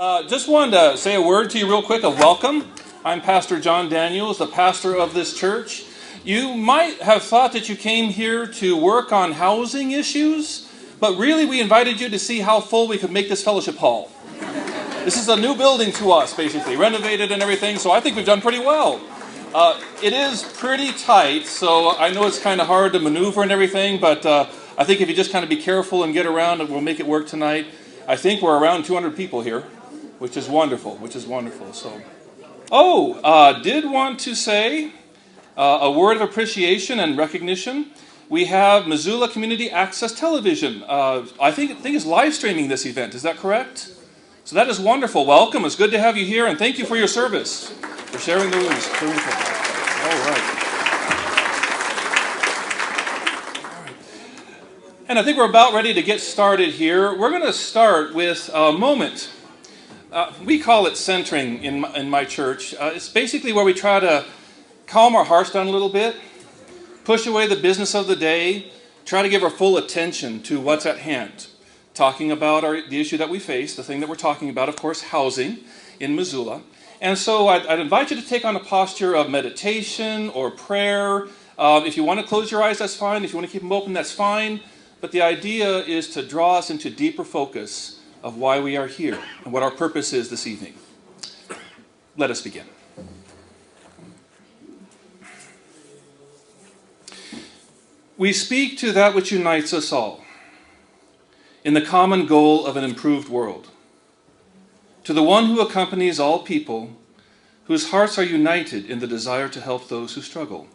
Just wanted to say a word to you real quick of welcome. I'm Pastor John Daniels, the pastor of this church. You might have thought that you came here to work on housing issues, but really we invited you to see how full we could make this fellowship hall. This is a new building to us, basically, renovated and everything, so I think we've done pretty well. It is pretty tight, so I know it's kind of hard to maneuver and everything, but I think if you just kind of be careful and get around, we'll make it work tonight. I think we're around 200 people here, which is wonderful, did want to say a word of appreciation and recognition. We have Missoula Community Access Television. I think is live streaming this event. Is that correct? So that is wonderful. Welcome. It's good to have you here, and thank you for your service, for sharing the news. All right. And I think we're about ready to get started here. We're going to start with a moment. We call it centering in my church. It's basically where we try to calm our hearts down a little bit, push away the business of the day, try to give our full attention to what's at hand. Talking about the issue that we face, the thing that we're talking about, of course, housing in Missoula. And so I'd invite you to take on a posture of meditation or prayer. If you want to close your eyes, that's fine. If you want to keep them open, that's fine. But the idea is to draw us into deeper focus of why we are here and what our purpose is this evening. Let us begin. We speak to that which unites us all in the common goal of an improved world. To the one who accompanies all people, whose hearts are united in the desire to help those who struggle,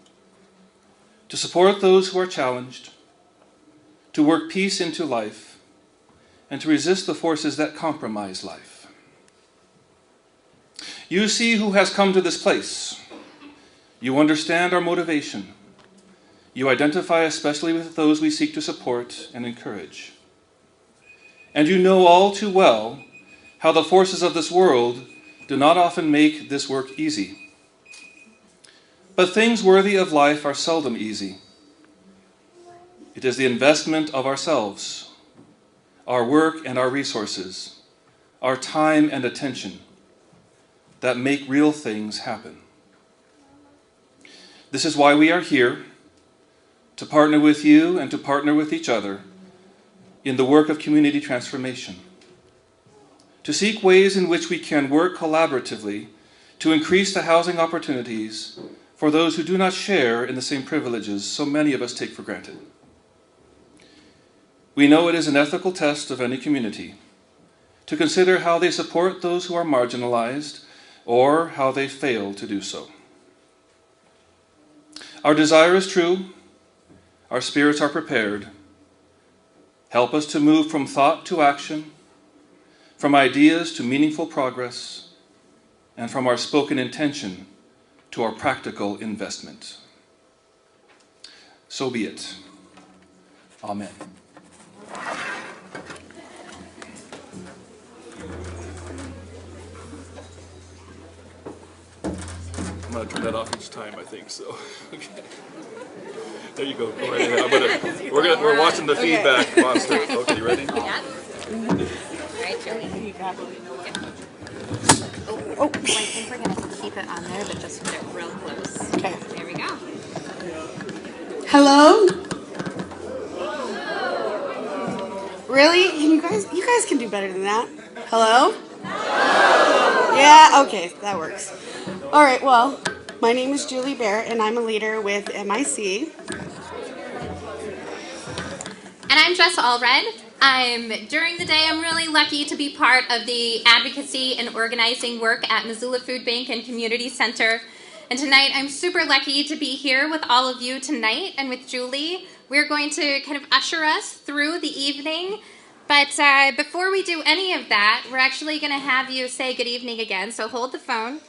to support those who are challenged, to work peace into life, and to resist the forces that compromise life. You see who has come to this place. You understand our motivation. You identify especially with those we seek to support and encourage. And you know all too well how the forces of this world do not often make this work easy. But things worthy of life are seldom easy. It is the investment of ourselves, our work and our resources, our time and attention that make real things happen. This is why we are here, to partner with you and to partner with each other in the work of community transformation, to seek ways in which we can work collaboratively to increase the housing opportunities for those who do not share in the same privileges so many of us take for granted. We know it is an ethical test of any community to consider how they support those who are marginalized or how they fail to do so. Our desire is true. Our spirits are prepared. Help us to move from thought to action, from ideas to meaningful progress, and from our spoken intention to our practical investment. So be it. Amen. I'm going to turn that off each time, I think, so. Okay. There you go. Go right ahead. We're watching the feedback monster. Okay, you ready? Yeah. All right, Julie. Oh, I think we're going to keep it on there, but just put it real close. Okay. There we go. Hello? Really? You guys can do better than that. Hello? Yeah, okay, that works. All right, well, my name is Julie Barrett, and I'm a leader with MIC. And I'm Jess Allred. During the day, I'm really lucky to be part of the advocacy and organizing work at Missoula Food Bank and Community Center. And tonight, I'm super lucky to be here with all of you tonight and with Julie. We're going to kind of usher us through the evening. But before we do any of that, we're actually going to have you say good evening again, so hold the phone.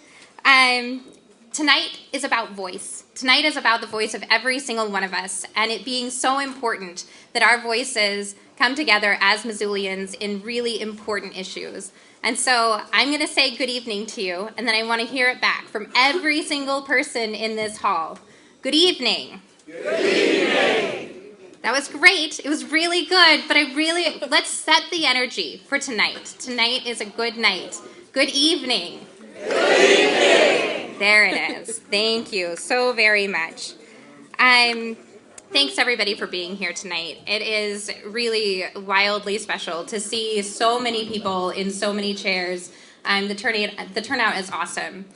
Tonight is about voice. Tonight is about the voice of every single one of us, and it being so important that our voices come together as Missoulians in really important issues. And so I'm going to say good evening to you, and then I want to hear it back from every single person in this hall. Good evening. Good evening. That was great. It was really good, but let's set the energy for tonight. Tonight is a good night. Good evening. Good evening. There it is. Thank you so very much. Thanks everybody for being here tonight. It is really wildly special to see so many people in so many chairs. The turnout is awesome.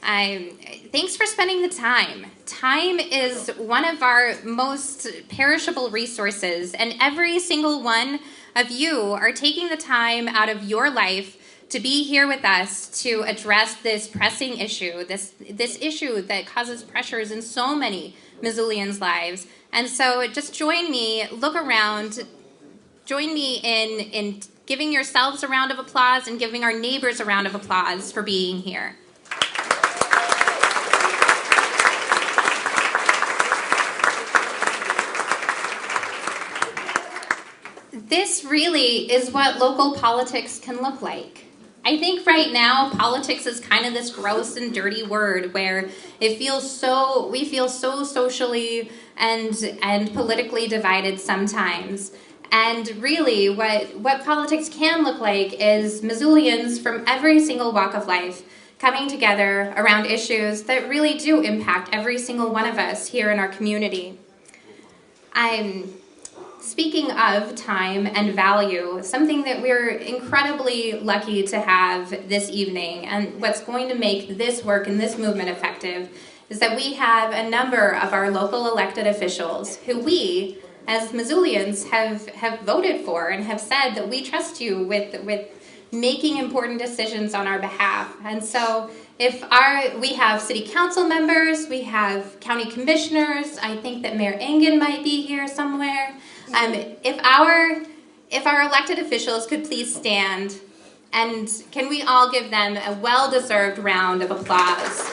Thanks for spending the time. Time is one of our most perishable resources, and every single one of you are taking the time out of your life to be here with us to address this pressing issue, this issue that causes pressures in so many Missoulians' lives. And so just join me, look around, join me in giving yourselves a round of applause and giving our neighbors a round of applause for being here. This really is what local politics can look like. I think right now politics is kind of this gross and dirty word where we feel so socially and politically divided sometimes. And really what politics can look like is Missoulians from every single walk of life coming together around issues that really do impact every single one of us here in our community. Speaking of time and value, something that we're incredibly lucky to have this evening, and what's going to make this work and this movement effective, is that we have a number of our local elected officials who we, as Missoulians, have voted for and have said that we trust you with making important decisions on our behalf. And so we have city council members, we have county commissioners, I think that Mayor Engen might be here somewhere. If our elected officials could please stand, and can we all give them a well-deserved round of applause?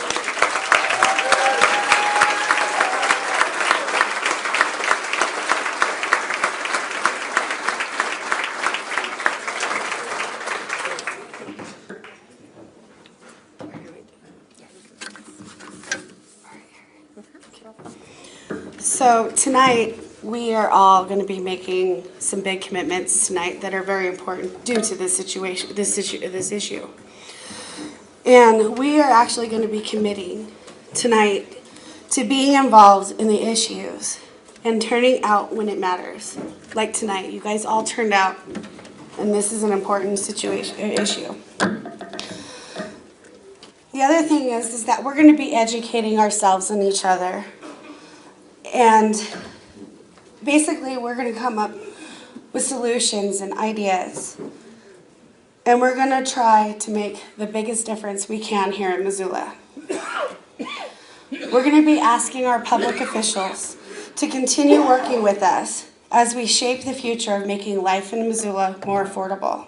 So tonight, we are all going to be making some big commitments tonight that are very important due to this issue. And we are actually going to be committing tonight to being involved in the issues and turning out when it matters. Like tonight, you guys all turned out, and this is an important issue. The other thing is that we're going to be educating ourselves and each other. And basically, we're going to come up with solutions and ideas. And we're going to try to make the biggest difference we can here in Missoula. We're going to be asking our public officials to continue working with us as we shape the future of making life in Missoula more affordable.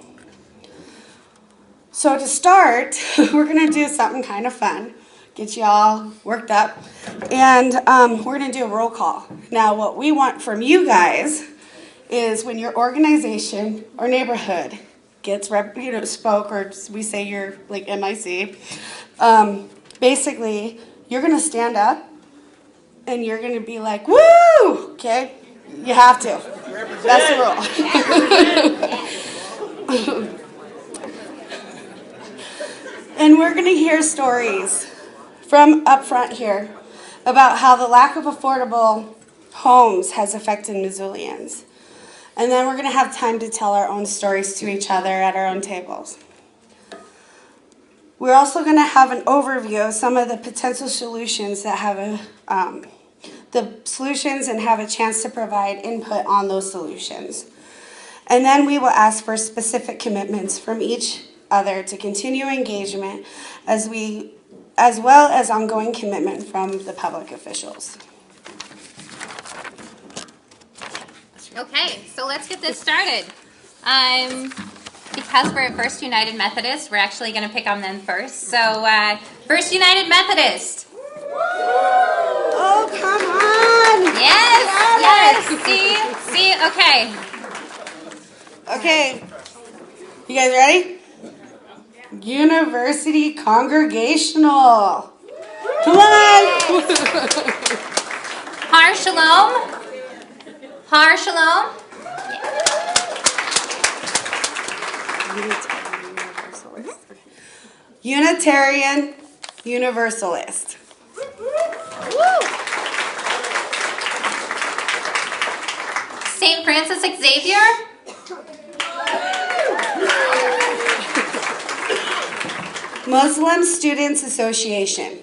So to start, we're going to do something kind of fun. Get you all worked up, and we're going to do a roll call. Now, what we want from you guys is when your organization or neighborhood gets spoke, or we say you're like MIC, basically you're going to stand up and you're going to be like, woo! Okay, you have to. That's the rule. And we're going to hear stories from up front here about how the lack of affordable homes has affected Missoulians. And then we're going to have time to tell our own stories to each other at our own tables. We're also going to have an overview of some of the potential solutions that have and have a chance to provide input on those solutions. And then we will ask for specific commitments from each other to continue engagement as well as ongoing commitment from the public officials. Okay, so let's get this started. Because we're at First United Methodist, we're actually going to pick on them first. So, First United Methodist. Oh, come on! Yes. See, okay. Okay, you guys ready? University Congregational. Come on! Har Shalom. Har Shalom. Unitarian Universalist. St. Francis Xavier. Muslim Students Association.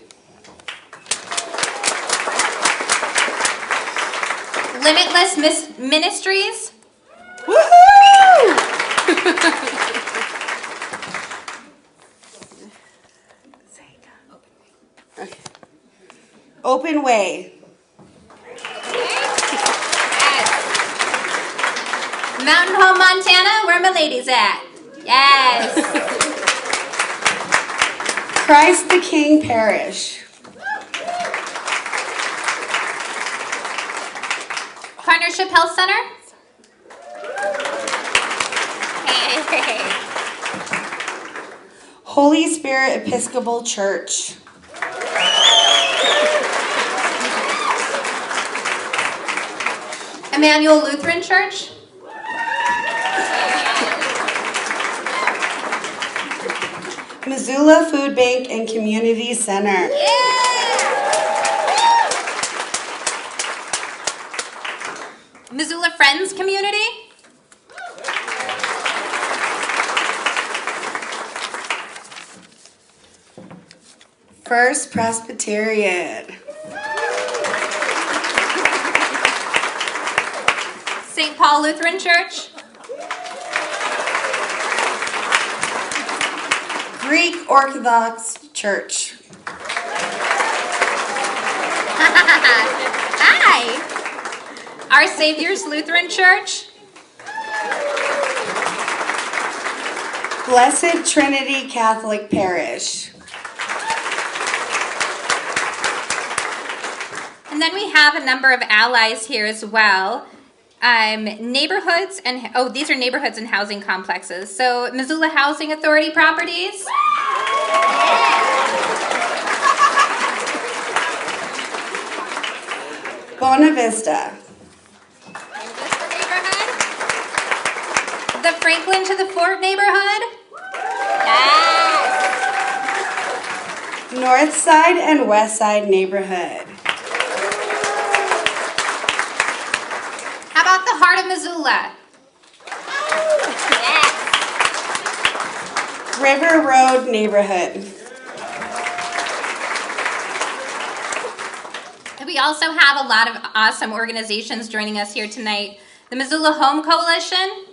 Limitless Ministries. Woohoo! Okay. Open Way. Mountain Home, Montana, where my lady's at. Yes. Christ the King Parish. Partnership Health Center. Hey. Holy Spirit Episcopal Church. Emmanuel Lutheran Church. Missoula Food Bank and Community Center. Yeah. Missoula Friends Community. First Presbyterian. St. Paul Lutheran Church. Greek Orthodox Church. Hi. Our Savior's Lutheran Church. Blessed Trinity Catholic Parish. And then we have a number of allies here as well. Neighborhoods and, these are neighborhoods and housing complexes. So Missoula Housing Authority properties. Bona Vista. The Franklin to the Fort neighborhood. Yes. North Side and West Side neighborhood. How about the heart of Missoula? Yes. River Road neighborhood. And we also have a lot of awesome organizations joining us here tonight. The Missoula Home Coalition.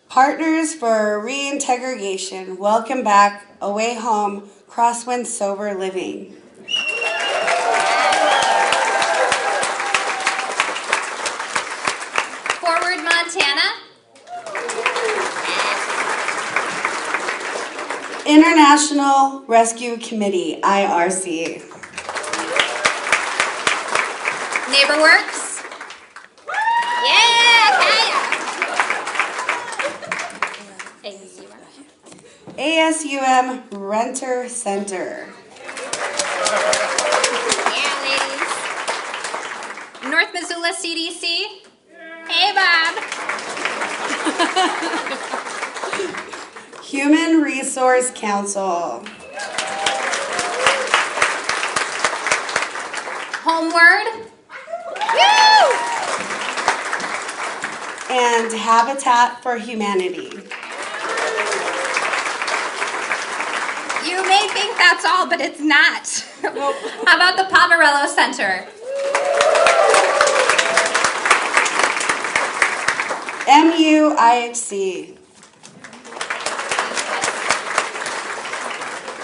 Partners for Reintegration. Welcome back. Away Home. Crosswind Sober Living. Forward Montana. International Rescue Committee, IRC. NeighborWorks. Yeah, Kaya. ASUM Renter Center. Yeah, ladies. North Missoula CDC. Hey, Bob. Human Resource Council. Homeward. Woo! And Habitat for Humanity. You may think that's all, but it's not. How about the Poverello Center? MUIHC.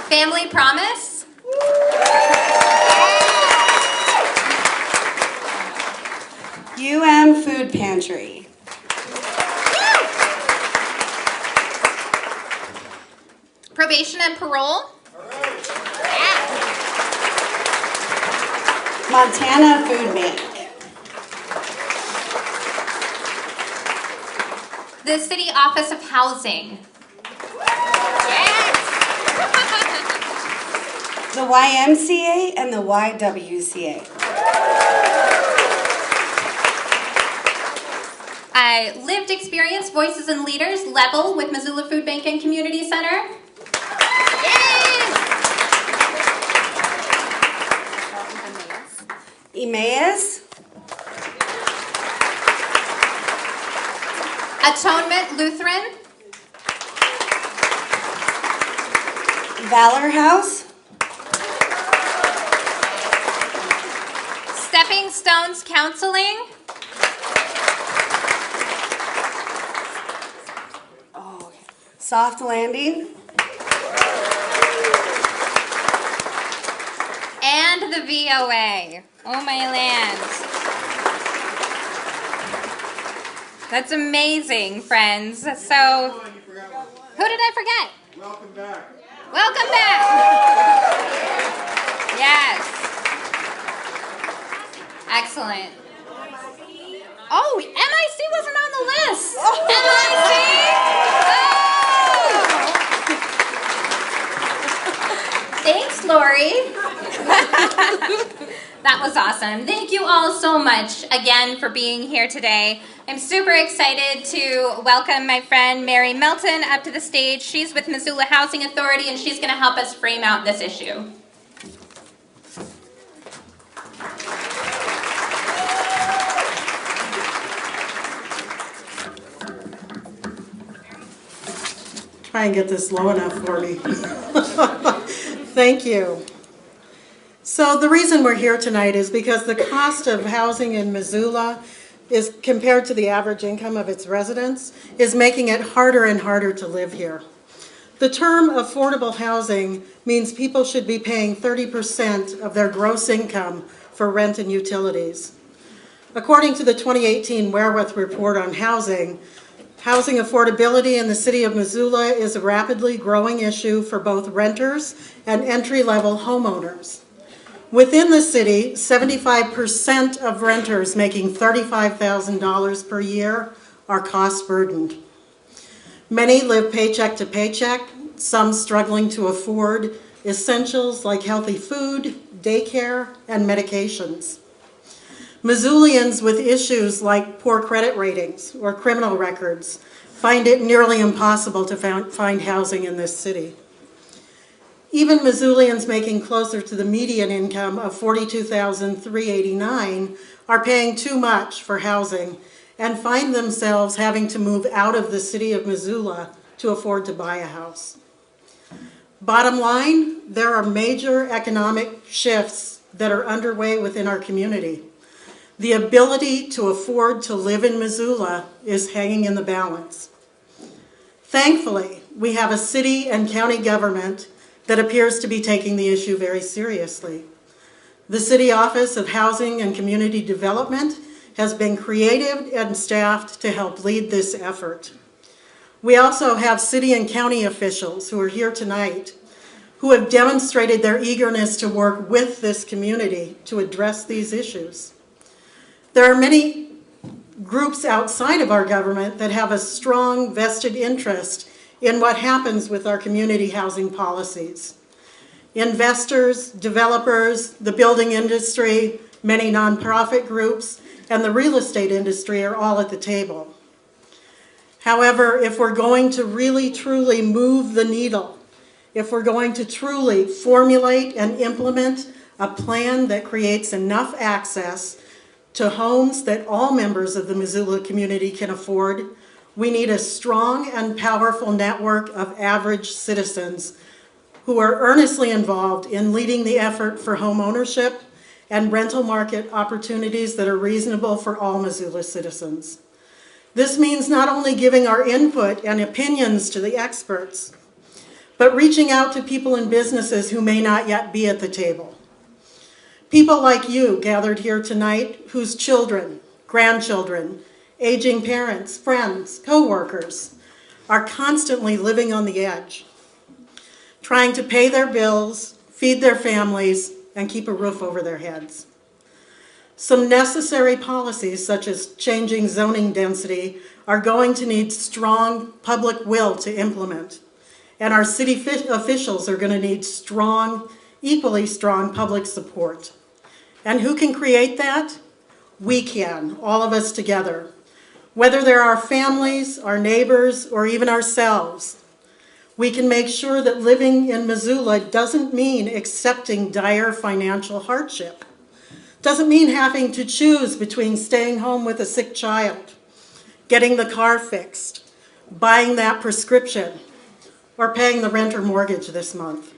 Family Promise. Food Pantry. Probation and Parole. Yeah. Montana Food Bank. The City Office of Housing. Yes. the YMCA and the YWCA. Lived experience, voices and leaders, level with Missoula Food Bank and Community Center. Emmaus. Atonement Lutheran. Valor House. Stepping Stones Counseling. Soft Landing. And the VOA. Oh my land. That's amazing, friends. So, who did I forget? Welcome back. Welcome back. Yes. Excellent. Oh, MIC wasn't on the list. MIC? Thanks, Laurie. That was awesome. Thank you all so much again for being here today. I'm super excited to welcome my friend Mary Melton up to the stage. She's with Missoula Housing Authority and she's going to help us frame out this issue. Try and get this low enough for me. Thank you. So the reason we're here tonight is because the cost of housing in Missoula is, compared to the average income of its residents, is making it harder and harder to live here. The term affordable housing means people should be paying 30% of their gross income for rent and utilities. According to the 2018 Wherewith Report on Housing, housing affordability in the city of Missoula is a rapidly growing issue for both renters and entry-level homeowners. Within the city, 75% of renters making $35,000 per year are cost-burdened. Many live paycheck to paycheck, some struggling to afford essentials like healthy food, daycare, and medications. Missoulians with issues like poor credit ratings or criminal records find it nearly impossible to find housing in this city. Even Missoulians making closer to the median income of $42,389 are paying too much for housing and find themselves having to move out of the city of Missoula to afford to buy a house. Bottom line, there are major economic shifts that are underway within our community. The ability to afford to live in Missoula is hanging in the balance. Thankfully, we have a city and county government that appears to be taking the issue very seriously. The City Office of Housing and Community Development has been created and staffed to help lead this effort. We also have city and county officials who are here tonight who have demonstrated their eagerness to work with this community to address these issues. There are many groups outside of our government that have a strong vested interest in what happens with our community housing policies. Investors, developers, the building industry, many nonprofit groups, and the real estate industry are all at the table. However, if we're going to really truly move the needle, if we're going to truly formulate and implement a plan that creates enough access to homes that all members of the Missoula community can afford, we need a strong and powerful network of average citizens who are earnestly involved in leading the effort for home ownership and rental market opportunities that are reasonable for all Missoula citizens. This means not only giving our input and opinions to the experts, but reaching out to people and businesses who may not yet be at the table. People like you gathered here tonight whose children, grandchildren, aging parents, friends, co-workers are constantly living on the edge, trying to pay their bills, feed their families, and keep a roof over their heads. Some necessary policies, such as changing zoning density, are going to need strong public will to implement, and our city officials are going to need strong equally strong public support. And who can create that? We can, all of us together. Whether they're our families, our neighbors, or even ourselves, we can make sure that living in Missoula doesn't mean accepting dire financial hardship. Doesn't mean having to choose between staying home with a sick child, getting the car fixed, buying that prescription, or paying the rent or mortgage this month.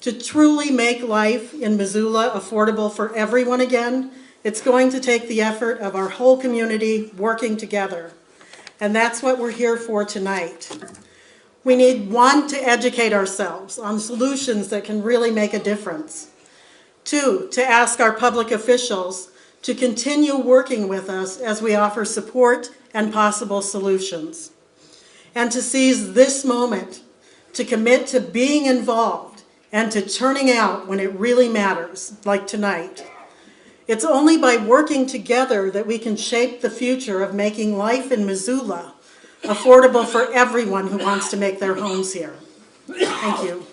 To truly make life in Missoula affordable for everyone again, it's going to take the effort of our whole community working together. And that's what we're here for tonight. We need, 1, to educate ourselves on solutions that can really make a difference. 2, to ask our public officials to continue working with us as we offer support and possible solutions. And to seize this moment to commit to being involved and to turning out when it really matters, like tonight. It's only by working together that we can shape the future of making life in Missoula affordable for everyone who wants to make their homes here. Thank you.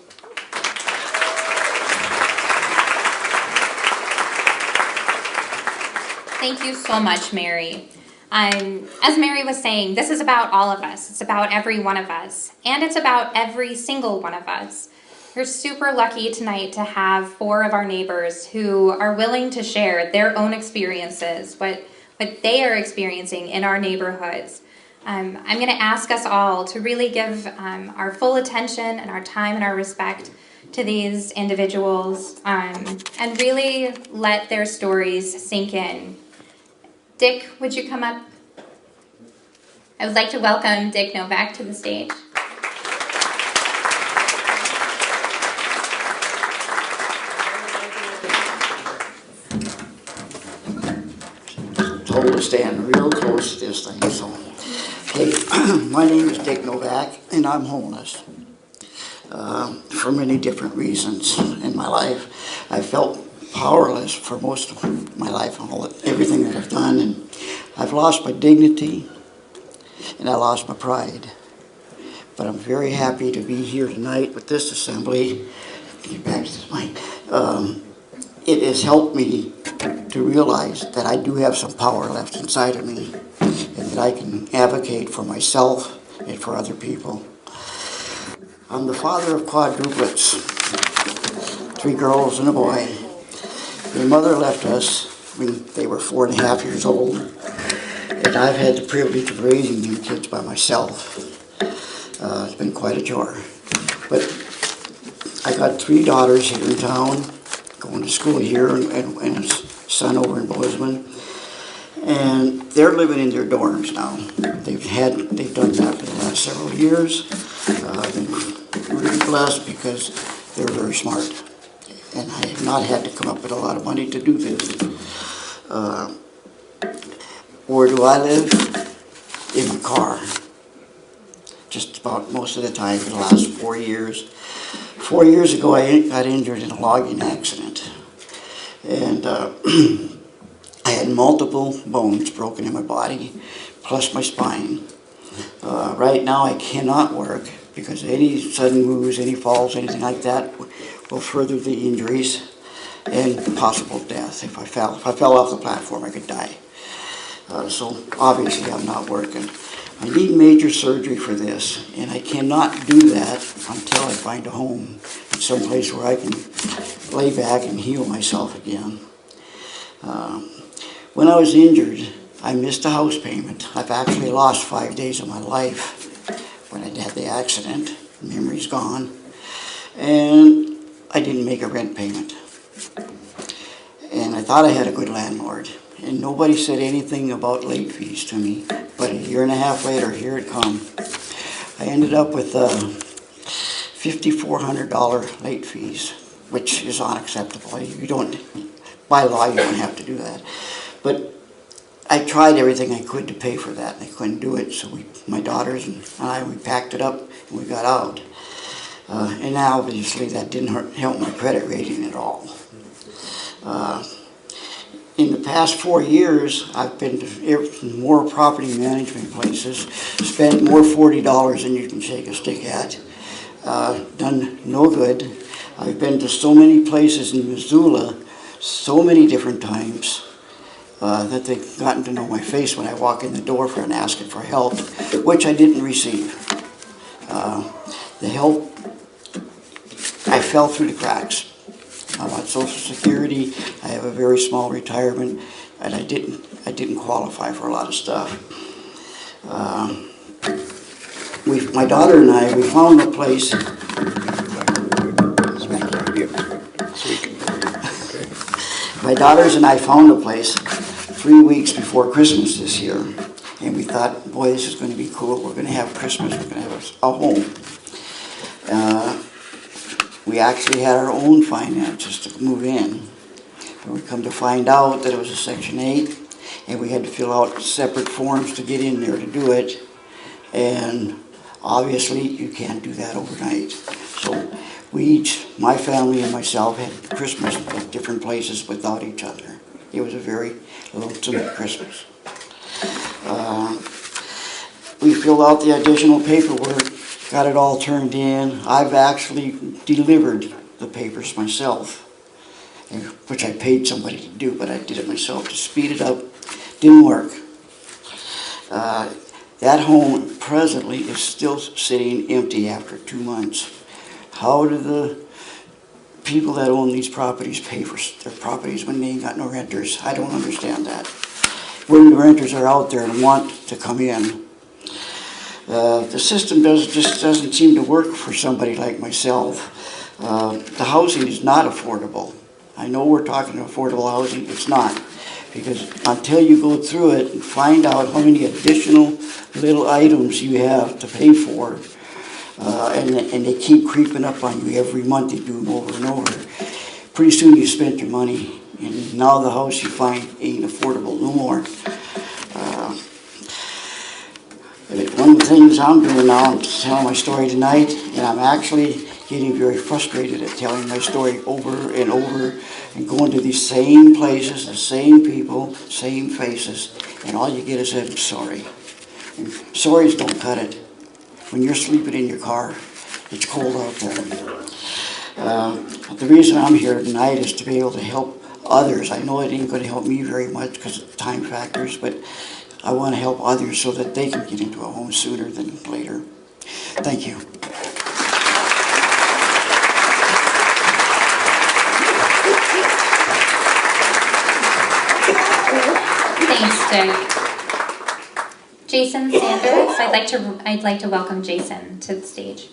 Thank you so much, Mary. As Mary was saying, this is about all of us. It's about every one of us. And it's about every single one of us. We're super lucky tonight to have 4 of our neighbors who are willing to share their own experiences, what they are experiencing in our neighborhoods. I'm going to ask us all to really give our full attention and our time and our respect to these individuals and really let their stories sink in. Dick, would you come up? I would like to welcome Dick Novak to the stage. Told to stand real close to this thing. So, okay, my name is Dick Novak, and I'm homeless for many different reasons in my life. I felt powerless for most of my life, everything that I've done, and I've lost my dignity and I lost my pride. But I'm very happy to be here tonight with this assembly. Get back to this mic. It has helped me to realize that I do have some power left inside of me and that I can advocate for myself and for other people. I'm the father of quadruplets, 3 girls and a boy. Their mother left us when they were 4.5 years old, and I've had the privilege of raising them kids by myself. It's been quite a chore. But I got 3 daughters here in town, going to school here, and a son over in Bozeman, and they're living in their dorms now. They've done that for the last several years. I've been really blessed because they're very smart, and I have not had to come up with a lot of money to do this. Where do I live? In my car. Just about most of the time for the last 4 years. 4 years ago, I got injured in a logging accident, and I had multiple bones broken in my body, plus my spine. Right now, I cannot work because any sudden moves, any falls, anything like that will further the injuries and possible death. If I fell off the platform, I could die. So obviously, I'm not working. I need major surgery for this, and I cannot do that until I find a home, someplace where I can lay back and heal myself again. When I was injured, I missed a house payment. I've actually lost 5 days of my life when I had the accident. Memory's gone. And I didn't make a rent payment. And I thought I had a good landlord. And nobody said anything about late fees to me. But 1.5 years later, here it come. I ended up with $5,400 late fees, which is unacceptable. You don't, by law, you don't have to do that. But I tried everything I could to pay for that, and I couldn't do it. So my daughters and I, we packed it up and we got out. And now, obviously, that didn't help my credit rating at all. In the past 4 years, I've been to more property management places, spent more $40 than you can shake a stick at, done no good. I've been to so many places in Missoula, so many different times, that they've gotten to know my face when I walk in the door and asking for help, which I didn't receive. The help, I fell through the cracks. I'm on Social Security. I have a very small retirement, and I didn't qualify for a lot of stuff. My daughter and I, we found a place. My daughters and I found a place 3 weeks before Christmas this year, and we thought, boy, this is going to be cool. We're going to have Christmas. We're going to have a home. We actually had our own finances to move in. And we come to find out that it was a Section 8, and we had to fill out separate forms to get in there to do it. And obviously, you can't do that overnight. So we each, my family and myself, had Christmas at different places without each other. It was a very lonesome Christmas. We filled out the additional paperwork, got it all turned in. I've actually delivered the papers myself, which I paid somebody to do, but I did it myself to speed it up. Didn't work. That home presently is still sitting empty after 2 months. How do the people that own these properties pay for their properties when they ain't got no renters? I don't understand that. When the renters are out there and want to come in, the system just doesn't seem to work for somebody like myself. The housing is not affordable. I know we're talking affordable housing. It's not. Because until you go through it and find out how many additional little items you have to pay for, and they keep creeping up on you every month, they do them over and over, pretty soon you spent your money, and now the house you find ain't affordable no more. One of the things I'm doing now, I'm telling my story tonight, and I'm actually getting very frustrated at telling my story over and over and going to these same places, the same people, same faces, and all you get is I'm sorry. And sorries don't cut it. When you're sleeping in your car, it's cold out there. The reason I'm here tonight is to be able to help others. I know it ain't going to help me very much because of time factors, but I want to help others so that they can get into a home sooner than later. Thank you. Thanks, Dick. Jason Sanders, I'd like to welcome Jason to the stage.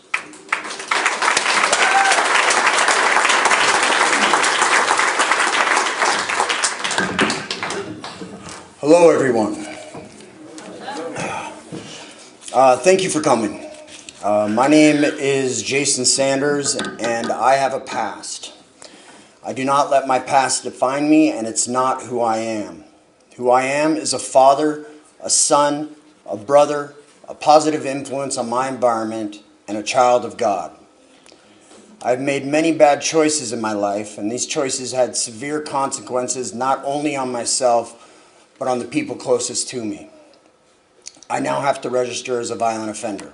Hello, everyone. Thank you for coming. My name is Jason Sanders, and I have a past. I do not let my past define me, and it's not who I am. Who I am is a father, a son, a brother, a positive influence on my environment, and a child of God. I've made many bad choices in my life, and these choices had severe consequences not only on myself, but on the people closest to me. I now have to register as a violent offender.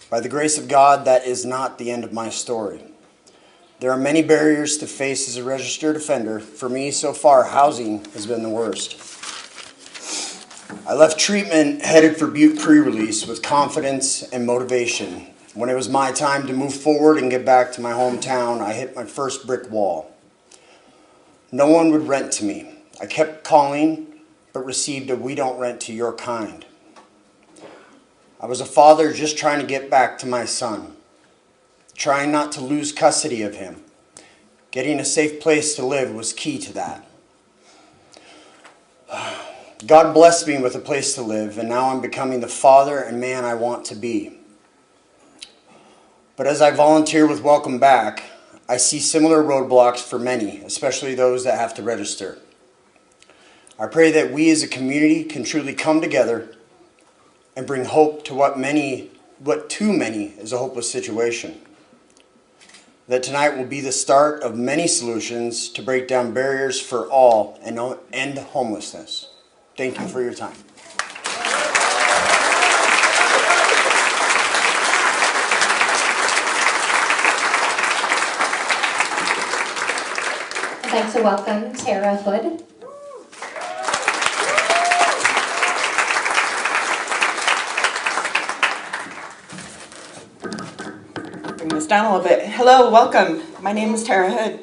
By the grace of God, that is not the end of my story. There are many barriers to face as a registered offender. For me, so far, housing has been the worst. I left treatment headed for Butte pre-release with confidence and motivation. When it was my time to move forward and get back to my hometown, I hit my first brick wall. No one would rent to me. I kept calling, but received a "we don't rent to your kind." I was a father just trying to get back to my son, trying not to lose custody of him. Getting a safe place to live was key to that. God blessed me with a place to live, and now I'm becoming the father and man I want to be. But as I volunteer with Welcome Back, I see similar roadblocks for many, especially those that have to register. I pray that we as a community can truly come together and bring hope to what too many is a hopeless situation. That tonight will be the start of many solutions to break down barriers for all and end homelessness. Thank you for your time. to welcome Tara Hood. Bring this down a little bit. Hello, welcome. My name is Tara Hood.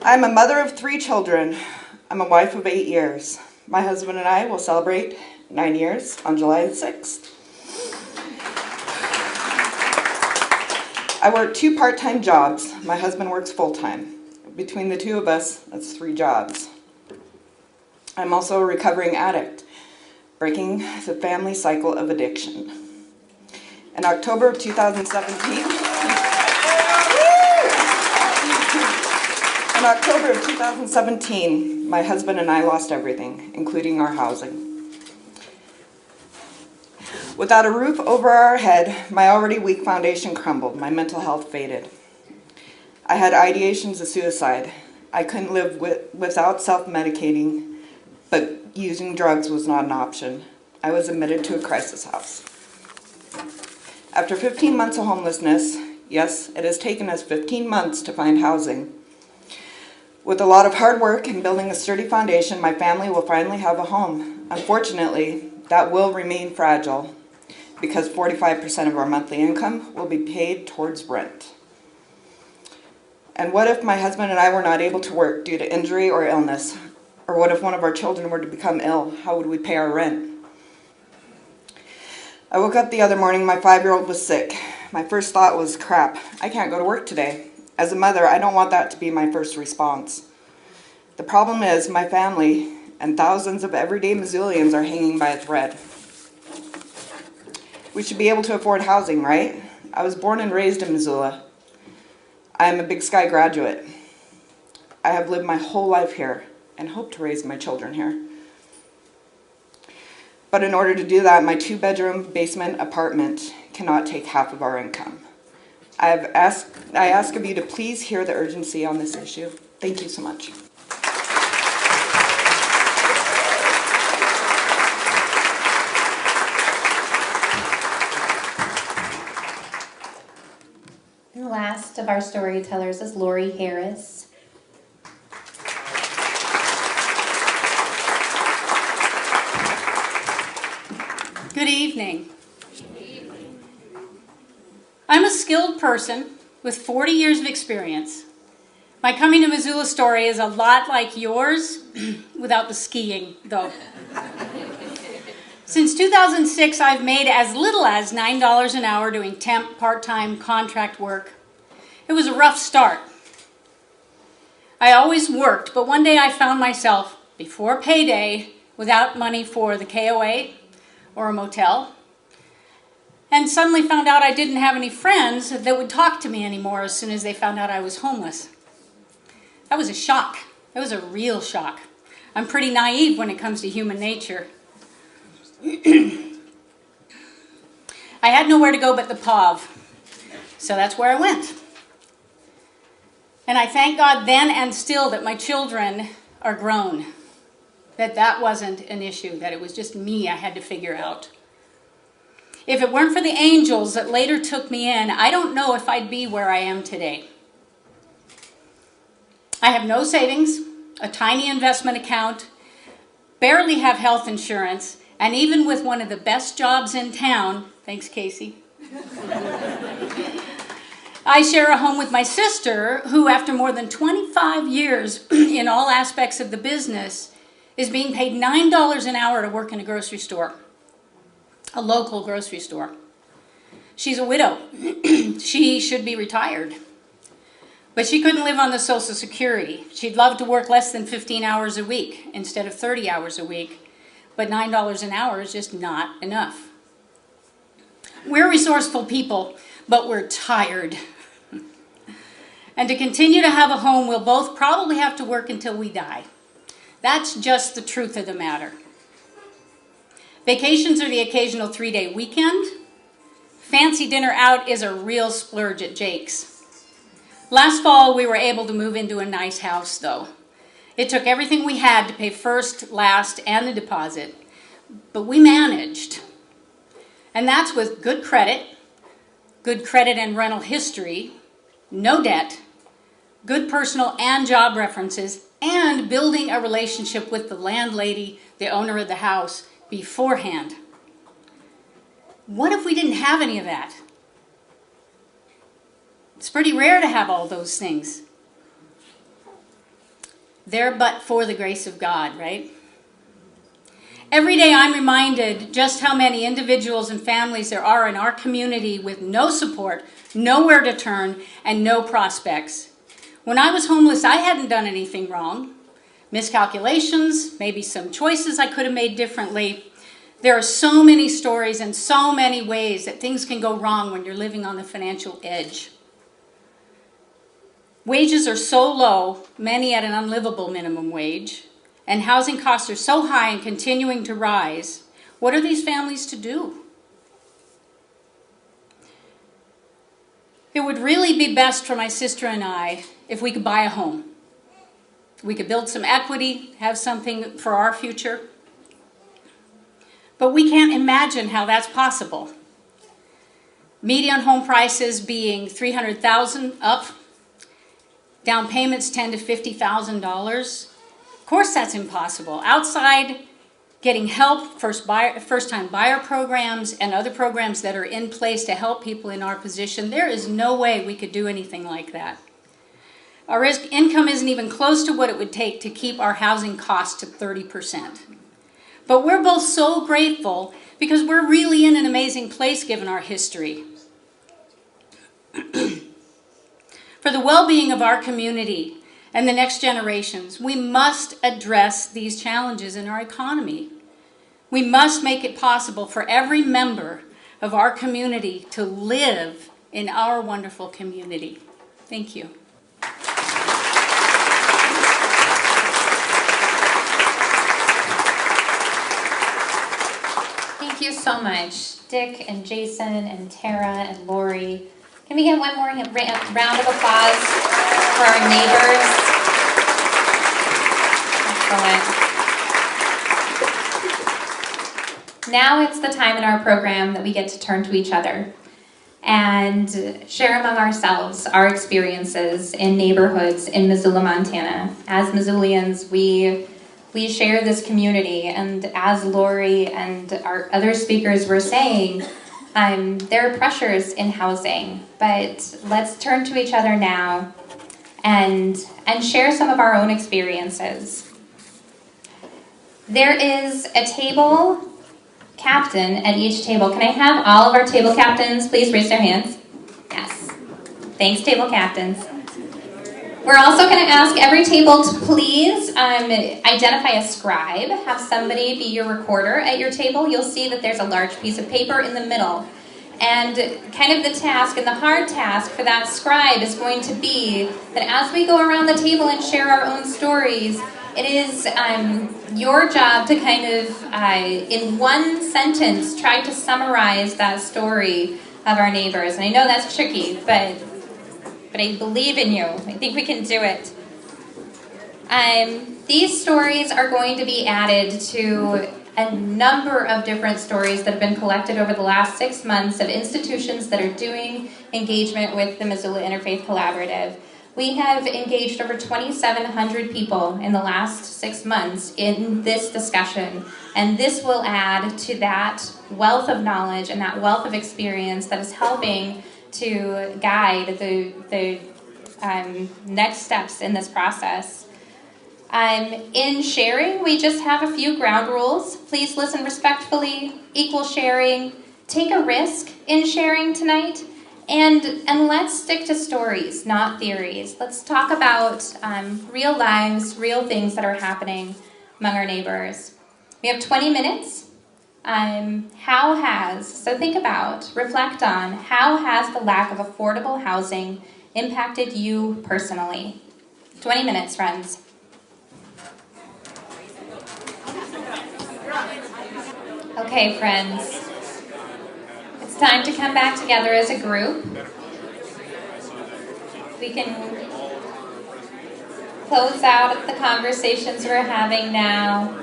I'm a mother of 3 children. I'm a wife of 8 years. My husband and I will celebrate 9 years on July the 6th. I work 2 part-time jobs. My husband works full-time. Between the 2 of us, that's 3 jobs. I'm also a recovering addict, breaking the family cycle of addiction. In October of 2017, my husband and I lost everything, including our housing. Without a roof over our head, my already weak foundation crumbled. My mental health faded. I had ideations of suicide. I couldn't live without self-medicating, but using drugs was not an option. I was admitted to a crisis house. After 15 months of homelessness, yes, it has taken us 15 months to find housing. With a lot of hard work and building a sturdy foundation, my family will finally have a home. Unfortunately, that will remain fragile because 45% of our monthly income will be paid towards rent. And what if my husband and I were not able to work due to injury or illness? Or what if one of our children were to become ill? How would we pay our rent? I woke up the other morning, my 5-year-old was sick. My first thought was, crap, I can't go to work today. As a mother, I don't want that to be my first response. The problem is my family and thousands of everyday Missoulians are hanging by a thread. We should be able to afford housing, right? I was born and raised in Missoula. I am a Big Sky graduate. I have lived my whole life here and hope to raise my children here. But in order to do that, my 2-bedroom basement apartment cannot take half of our income. I ask of you to please hear the urgency on this issue. Thank you so much. And the last of our storytellers is Laurie Harris. Good evening. I'm a skilled person with 40 years of experience. My coming to Missoula story is a lot like yours, without the skiing, though. Since 2006, I've made as little as $9 an hour doing temp, part-time, contract work. It was a rough start. I always worked, but one day I found myself, before payday, without money for the KOA or a motel, and suddenly found out I didn't have any friends that would talk to me anymore as soon as they found out I was homeless. That was a shock. That was a real shock. I'm pretty naive when it comes to human nature. I had nowhere to go but the POV, so that's where I went. And I thank God then and still that my children are grown, that wasn't an issue, that it was just me I had to figure out. If it weren't for the angels that later took me in, I don't know if I'd be where I am today. I have no savings, a tiny investment account, barely have health insurance, and even with one of the best jobs in town, thanks Casey, I share a home with my sister, who after more than 25 years in all aspects of the business, is being paid $9 an hour to work in a grocery store, a local grocery store. She's a widow. She should be retired. But she couldn't live on the Social Security. She'd love to work less than 15 hours a week instead of 30 hours a week, but $9 an hour is just not enough. We're resourceful people, but we're tired. And to continue to have a home, we'll both probably have to work until we die. That's just the truth of the matter. Vacations are the occasional 3-day weekend. Fancy dinner out is a real splurge at Jake's. Last fall, we were able to move into a nice house, though. It took everything we had to pay first, last, and the deposit, but we managed. And that's with good credit and rental history, no debt, good personal and job references, and building a relationship with the landlady, the owner of the house, beforehand. What if we didn't have any of that? It's pretty rare to have all those things. There but for the grace of God, right? Every day I'm reminded just how many individuals and families there are in our community with no support, nowhere to turn, and no prospects. When I was homeless, I hadn't done anything wrong. Miscalculations, maybe some choices I could have made differently. There are so many stories and so many ways that things can go wrong when you're living on the financial edge. Wages are so low, many at an unlivable minimum wage, and housing costs are so high and continuing to rise. What are these families to do? It would really be best for my sister and I if we could buy a home. We could build some equity, have something for our future. But we can't imagine how that's possible. Median home prices being $300,000 up, down payments $10,000 to $50,000. Of course that's impossible. Outside, getting help, first-time buyer programs and other programs that are in place to help people in our position, there is no way we could do anything like that. Our income isn't even close to what it would take to keep our housing costs to 30%. But we're both so grateful because we're really in an amazing place given our history. For the well-being of our community and the next generations, we must address these challenges in our economy. We must make it possible for every member of our community to live in our wonderful community. Thank you. Thank you so much, Dick and Jason and Tara and Laurie. Can we get one more round of applause for our neighbors? Excellent. Now it's the time in our program that we get to turn to each other and share among ourselves our experiences in neighborhoods in Missoula, Montana. As Missoulians, we share this community, and as Laurie and our other speakers were saying, there are pressures in housing, but let's turn to each other now and share some of our own experiences. There is a table captain at each table. Can I have all of our table captains please raise their hands? Yes. Thanks, table captains. We're also going to ask every table to please identify a scribe. Have somebody be your recorder at your table. You'll see that there's a large piece of paper in the middle. And kind of the task and the hard task for that scribe is going to be that as we go around the table and share our own stories, it is your job to kind of, in one sentence, try to summarize that story of our neighbors. And I know that's tricky, but I believe in you. I think we can do it. These stories are going to be added to a number of different stories that have been collected over the last 6 months of institutions that are doing engagement with the Missoula Interfaith Collaborative. We have engaged over 2,700 people in the last 6 months in this discussion, and this will add to that wealth of knowledge and that wealth of experience that is helping to guide the next steps in this process. In sharing, we just have a few ground rules. Please listen respectfully, equal sharing, take a risk in sharing tonight, and let's stick to stories, not theories. Let's talk about real lives, real things that are happening among our neighbors. We have 20 minutes. So think about, reflect on, how has the lack of affordable housing impacted you personally? 20 minutes, friends. Okay, friends. It's time to come back together as a group. We can close out the conversations we're having now.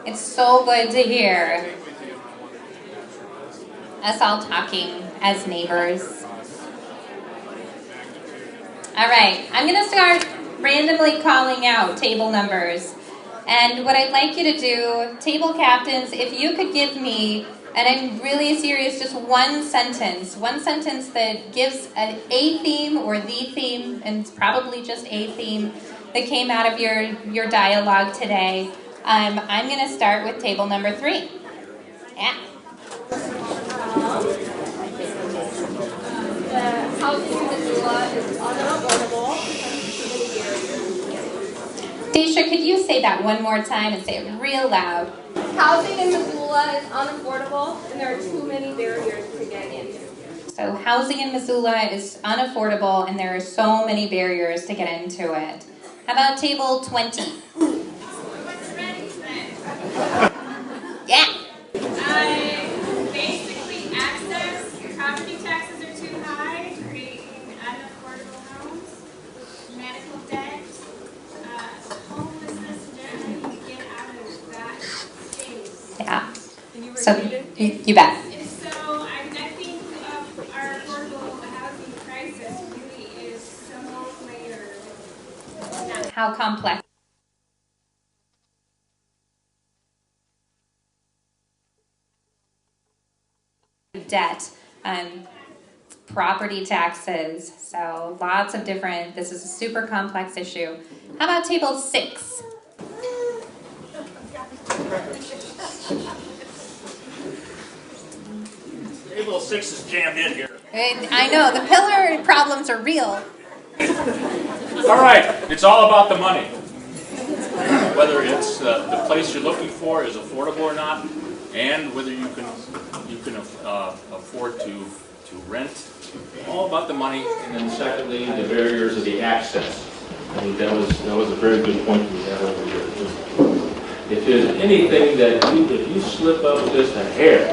It's so good to hear us all talking as neighbors. All right, I'm going to start randomly calling out table numbers. And what I'd like you to do, table captains, if you could give me, and I'm really serious, just one sentence that gives an A theme or the theme, and it's probably just a theme that came out of your dialogue today. I'm going to start with table number 3. Yeah. The housing in Missoula is unaffordable. Daisha, could you say that one more time and say it real loud? Housing in Missoula is unaffordable, and there are too many barriers to get in. So housing in Missoula is unaffordable, and there are so many barriers to get into it. How about table 20? Yeah. Basically, access, property taxes are too high, creating unaffordable homes, medical debt, homelessness, and you need to get out of that space. Yeah. Can you So, repeat it? you bet. So I think our affordable housing crisis really is so layered. How complex? Debt, property taxes, so lots of different, this is a super complex issue. How about table 6? Table 6 is jammed in here. I know, the pillar problems are real. All right, it's all about the money. Whether it's the place you're looking for is affordable or not, and whether you can afford to rent. All about the money. And then secondly, the barriers of the access. I think that was a very good point we had over here. If there's anything that if you slip up just a hair,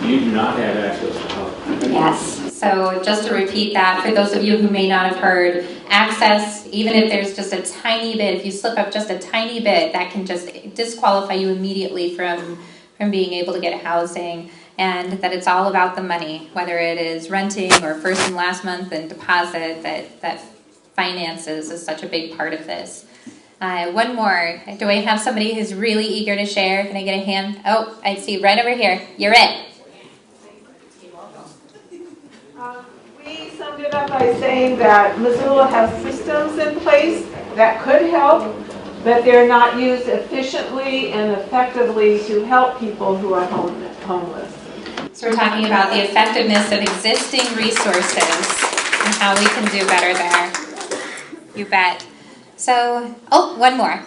you do not have access to housing. Yes. So just to repeat that, for those of you who may not have heard, access, even if there's just a tiny bit, if you slip up just a tiny bit, that can just disqualify you immediately from being able to get housing, and that it's all about the money, whether it is renting or first and last month and deposit, that finances is such a big part of this. One more. Do I have somebody who's really eager to share? Can I get a hand? Oh, I see right over here. You're it. We summed it up by saying that Missoula has systems in place that could help, but they're not used efficiently and effectively to help people who are homeless. So we're talking about the effectiveness of existing resources and how we can do better there. You bet. So, oh, one more.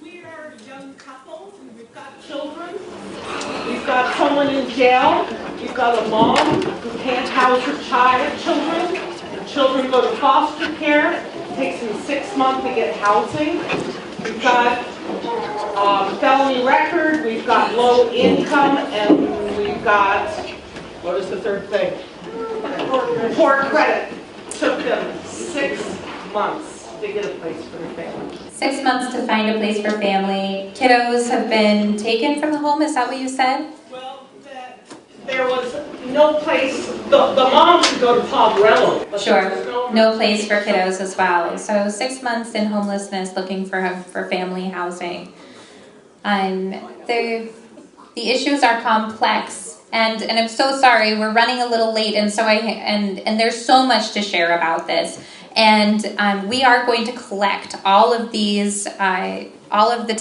We are a young couple. We've got children. We've got someone in jail. We've got a mom who can't house her children. The children go to foster care. It takes them 6 months to get housing. We've got felony record. We've got low income, and we've got, what is the third thing? Poor credit. Took them 6 months to get a place for their family. 6 months to find a place for family. Kiddos have been taken from the home, is that what you said? Well, there was no place, the mom could go to Poverello. Sure, no place for kiddos as well. So 6 months in homelessness looking for family housing. The issues are complex, and I'm so sorry, we're running a little late, and so and there's so much to share about this. And we are going to collect all of these, all of the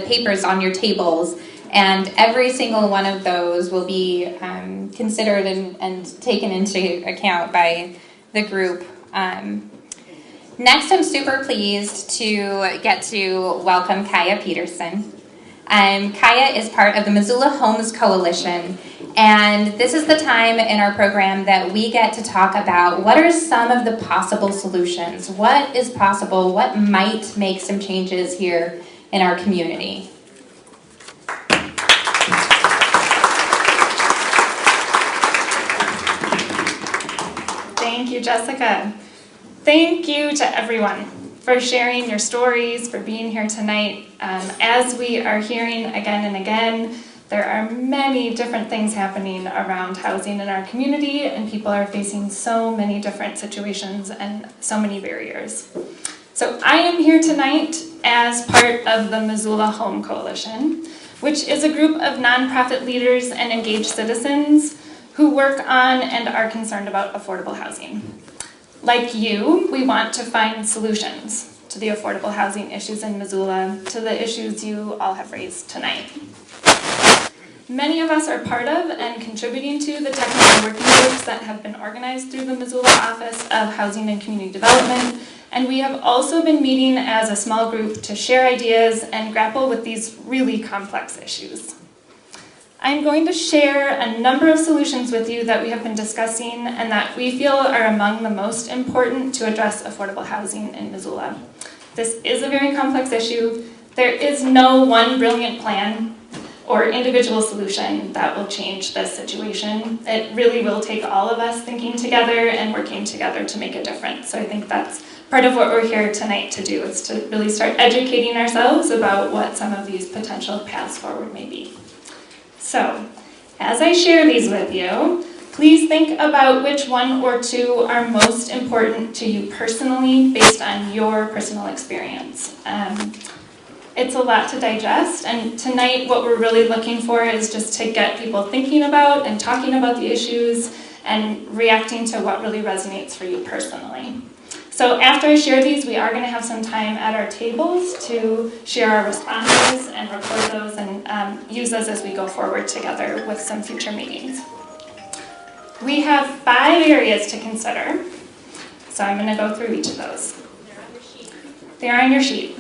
papers on your tables, and every single one of those will be considered and taken into account by the group. Next, I'm super pleased to get to welcome Kaya Peterson. Kaya is part of the Missoula Homes Coalition, and this is the time in our program that we get to talk about what are some of the possible solutions, what is possible, what might make some changes here in our community. Thank you, Jessica. Thank you to everyone for sharing your stories, for being here tonight. As we are hearing again and again, There are many different things happening around housing in our community, and people are facing so many different situations and so many barriers. So I am here tonight as part of the Missoula Home Coalition, which is a group of nonprofit leaders and engaged citizens who work on and are concerned about affordable housing. Like you, we want to find solutions to the affordable housing issues in Missoula, to the issues you all have raised tonight. Many of us are part of and contributing to the technical working groups that have been organized through the Missoula Office of Housing and Community Development, and we have also been meeting as a small group to share ideas and grapple with these really complex issues. I'm going to share a number of solutions with you that we have been discussing and that we feel are among the most important to address affordable housing in Missoula. This is a very complex issue. There is no one brilliant plan or individual solution that will change this situation. It really will take all of us thinking together and working together to make a difference. So I think that's part of what we're here tonight to do, is to really start educating ourselves about what some of these potential paths forward may be. So, as I share these with you, please think about which one or two are most important to you personally based on your personal experience. It's a lot to digest, and tonight what we're really looking for is just to get people thinking about and talking about the issues and reacting to what really resonates for you personally. So after I share these, we are going to have some time at our tables to share our responses and record those and use those as we go forward together with some future meetings. We have 5 areas to consider, so I'm going to go through each of those. They are on your sheet.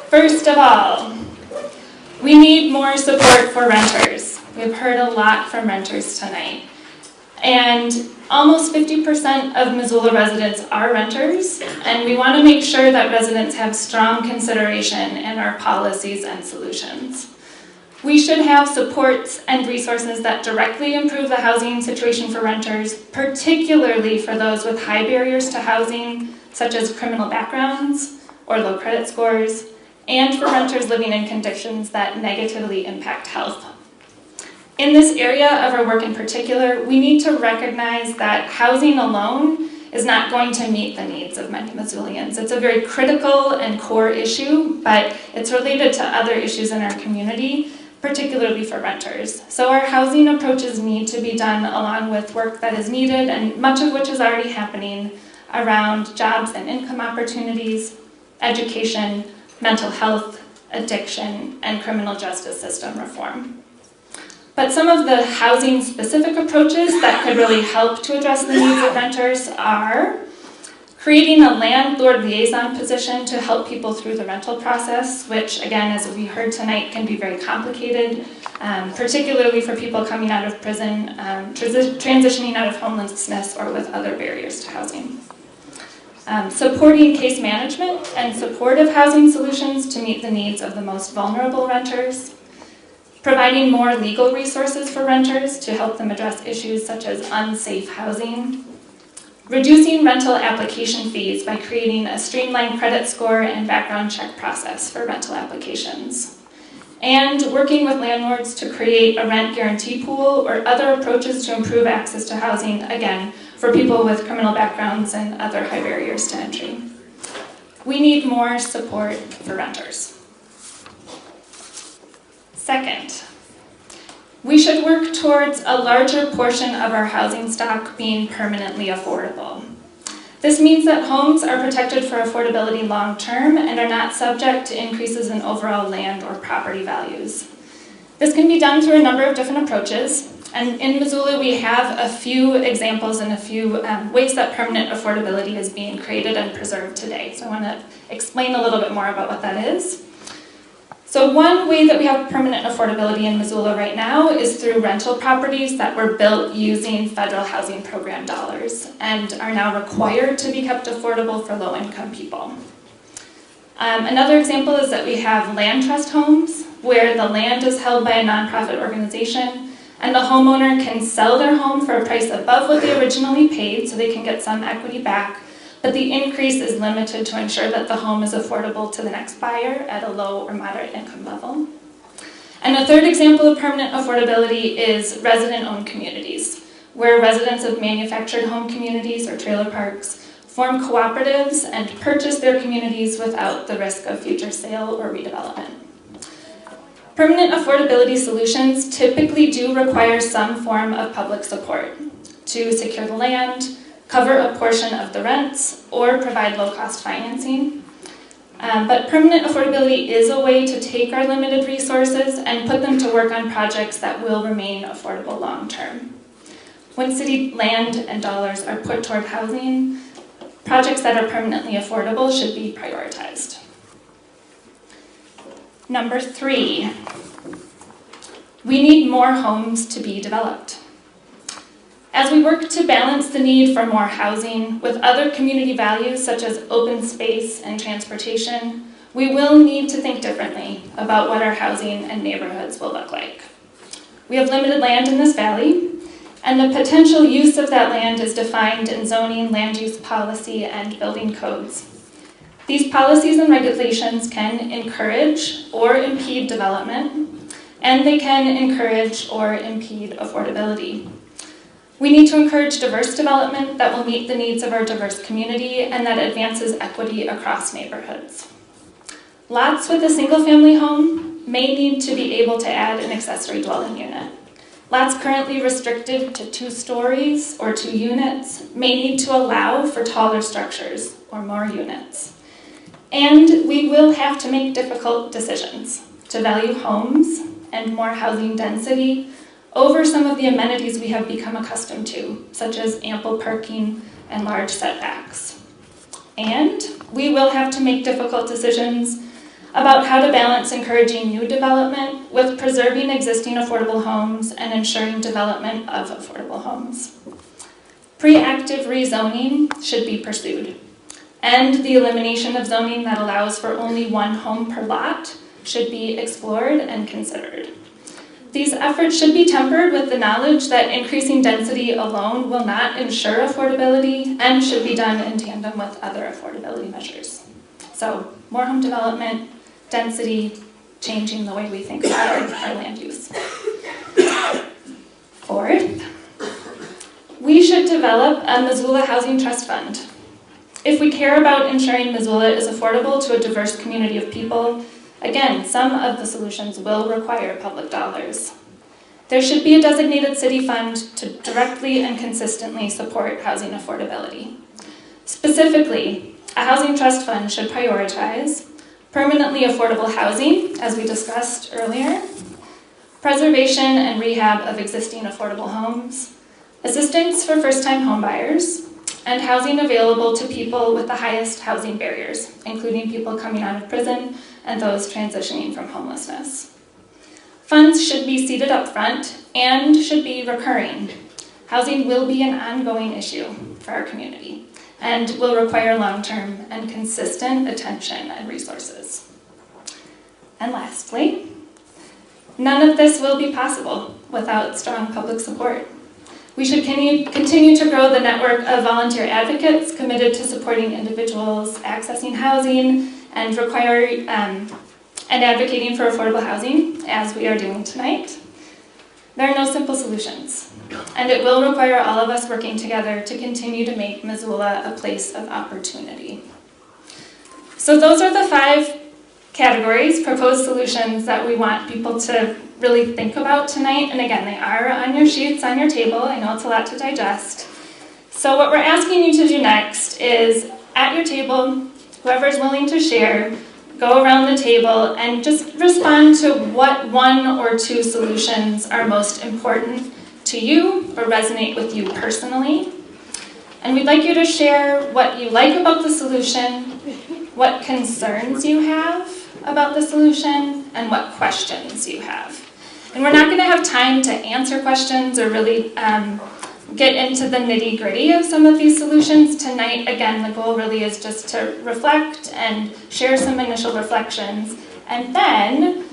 First of all, we need more support for renters. We've heard a lot from renters tonight. And almost 50% of Missoula residents are renters, and we want to make sure that residents have strong consideration in our policies and solutions. We should have supports and resources that directly improve the housing situation for renters, particularly for those with high barriers to housing, such as criminal backgrounds or low credit scores, and for renters living in conditions that negatively impact health. In this area of our work in particular, we need to recognize that housing alone is not going to meet the needs of many Missoulians. It's a very critical and core issue, but it's related to other issues in our community, particularly for renters. So our housing approaches need to be done along with work that is needed, and much of which is already happening around jobs and income opportunities, education, mental health, addiction, and criminal justice system reform. But some of the housing-specific approaches that could really help to address the needs of renters are creating a landlord liaison position to help people through the rental process, which, again, as we heard tonight, can be very complicated, particularly for people coming out of prison, transitioning out of homelessness, or with other barriers to housing. Supporting case management and supportive housing solutions to meet the needs of the most vulnerable renters. Providing more legal resources for renters to help them address issues such as unsafe housing. Reducing rental application fees by creating a streamlined credit score and background check process for rental applications. And working with landlords to create a rent guarantee pool or other approaches to improve access to housing, again, for people with criminal backgrounds and other high barriers to entry. We need more support for renters. Second, we should work towards a larger portion of our housing stock being permanently affordable. This means that homes are protected for affordability long-term and are not subject to increases in overall land or property values. This can be done through a number of different approaches, and in Missoula we have a few examples and a few ways that permanent affordability is being created and preserved today. So I want to explain a little bit more about what that is. So one way that we have permanent affordability in Missoula right now is through rental properties that were built using federal housing program dollars and are now required to be kept affordable for low-income people. Another example is that we have land trust homes where the land is held by a nonprofit organization and the homeowner can sell their home for a price above what they originally paid so they can get some equity back, but the increase is limited to ensure that the home is affordable to the next buyer at a low or moderate income level. And a third example of permanent affordability is resident-owned communities, where residents of manufactured home communities or trailer parks form cooperatives and purchase their communities without the risk of future sale or redevelopment. Permanent affordability solutions typically do require some form of public support to secure the land, cover a portion of the rents, or provide low-cost financing. But permanent affordability is a way to take our limited resources and put them to work on projects that will remain affordable long-term. When city land and dollars are put toward housing, projects that are permanently affordable should be prioritized. Number 3, we need more homes to be developed. As we work to balance the need for more housing with other community values such as open space and transportation, we will need to think differently about what our housing and neighborhoods will look like. We have limited land in this valley, and the potential use of that land is defined in zoning, land use policy, and building codes. These policies and regulations can encourage or impede development, and they can encourage or impede affordability. We need to encourage diverse development that will meet the needs of our diverse community and that advances equity across neighborhoods. Lots with a single-family home may need to be able to add an accessory dwelling unit. Lots currently restricted to 2 stories or 2 units may need to allow for taller structures or more units. And we will have to make difficult decisions to value homes and more housing density over some of the amenities we have become accustomed to, such as ample parking and large setbacks. And we will have to make difficult decisions about how to balance encouraging new development with preserving existing affordable homes and ensuring development of affordable homes. Pre-active rezoning should be pursued, and the elimination of zoning that allows for only 1 home per lot should be explored and considered. These efforts should be tempered with the knowledge that increasing density alone will not ensure affordability and should be done in tandem with other affordability measures. So, more home development, density, changing the way we think about our land use. 4th, we should develop a Missoula Housing Trust Fund. If we care about ensuring Missoula is affordable to a diverse community of people, again, some of the solutions will require public dollars. There should be a designated city fund to directly and consistently support housing affordability. Specifically, a housing trust fund should prioritize permanently affordable housing, as we discussed earlier, preservation and rehab of existing affordable homes, assistance for first-time homebuyers, and housing available to people with the highest housing barriers, including people coming out of prison and those transitioning from homelessness. Funds should be seated up front and should be recurring. Housing will be an ongoing issue for our community and will require long-term and consistent attention and resources. And lastly, none of this will be possible without strong public support. We should continue to grow the network of volunteer advocates committed to supporting individuals accessing housing and advocating for affordable housing, as we are doing tonight. There are no simple solutions, and it will require all of us working together to continue to make Missoula a place of opportunity. So those are the 5 categories, proposed solutions that we want people to really think about tonight. And again, they are on your sheets, on your table. I know it's a lot to digest. So what we're asking you to do next is, at your table, whoever's willing to share, go around the table and just respond to what 1 or 2 solutions are most important to you or resonate with you personally. And we'd like you to share what you like about the solution, what concerns you have about the solution, and what questions you have. And we're not going to have time to answer questions or really get into the nitty-gritty of some of these solutions tonight. Again, the goal really is just to reflect and share some initial reflections. And then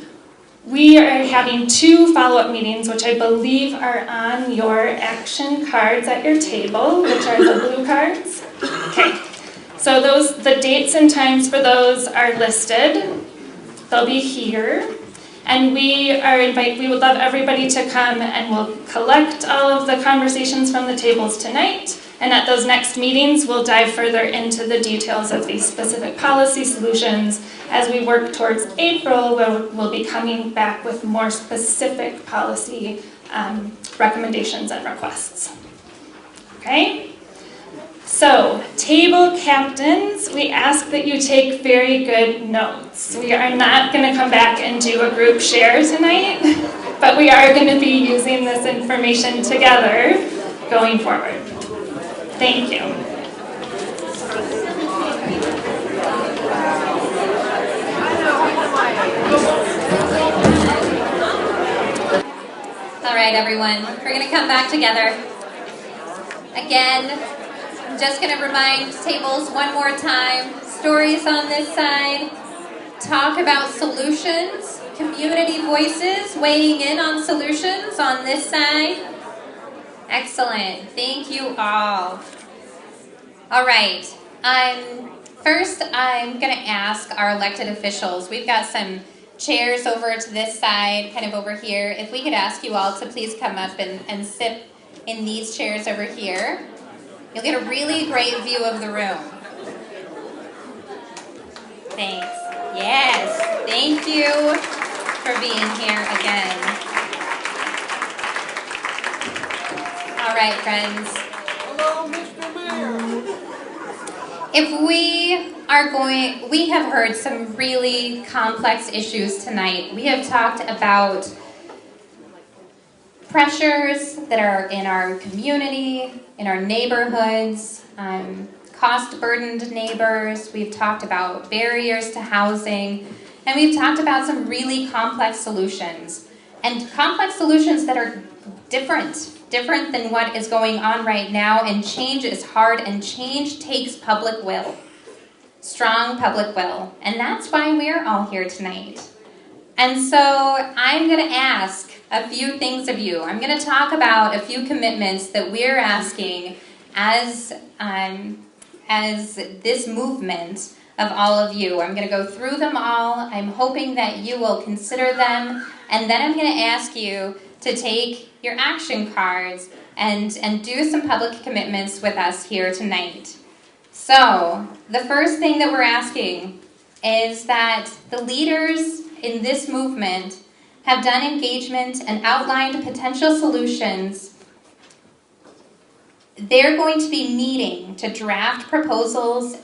we are having 2 follow-up meetings, which I believe are on your action cards at your table, which are the blue cards. Okay, so the dates and times for those are listed. They'll be here. And we would love everybody to come, and we'll collect all of the conversations from the tables tonight. And at those next meetings, we'll dive further into the details of these specific policy solutions as we work towards April, where we'll be coming back with more specific policy recommendations and requests. Okay? So, table captains, we ask that you take very good notes. We are not going to come back and do a group share tonight, but we are going to be using this information together going forward. Thank you. All right, everyone, we're going to come back together. Again, I'm just going to remind tables one more time. Stories on this side. Talk about solutions. Community voices weighing in on solutions on this side. Excellent. Thank you all. All right. First, I'm going to ask our elected officials. We've got some chairs over to this side, kind of over here. If we could ask you all to please come up and sit in these chairs over here. You'll get a really great view of the room. Thanks. Yes. Thank you for being here again. All right, friends. Hello, Mr. Mayor. If we have heard some really complex issues tonight. We have talked about pressures that are in our community, in our neighborhoods, cost-burdened neighbors. We've talked about barriers to housing, and we've talked about some really complex solutions. And complex solutions that are different than what is going on right now, and change is hard, and change takes public will. Strong public will. And that's why we're all here tonight. And so I'm going to ask a few things of you. I'm going to talk about a few commitments that we're asking as this movement of all of you. I'm going to go through them all. I'm hoping that you will consider them. And then I'm going to ask you to take your action cards and do some public commitments with us here tonight. So, the first thing that we're asking is that the leaders in this movement have done engagement and outlined potential solutions. They're going to be meeting to draft proposals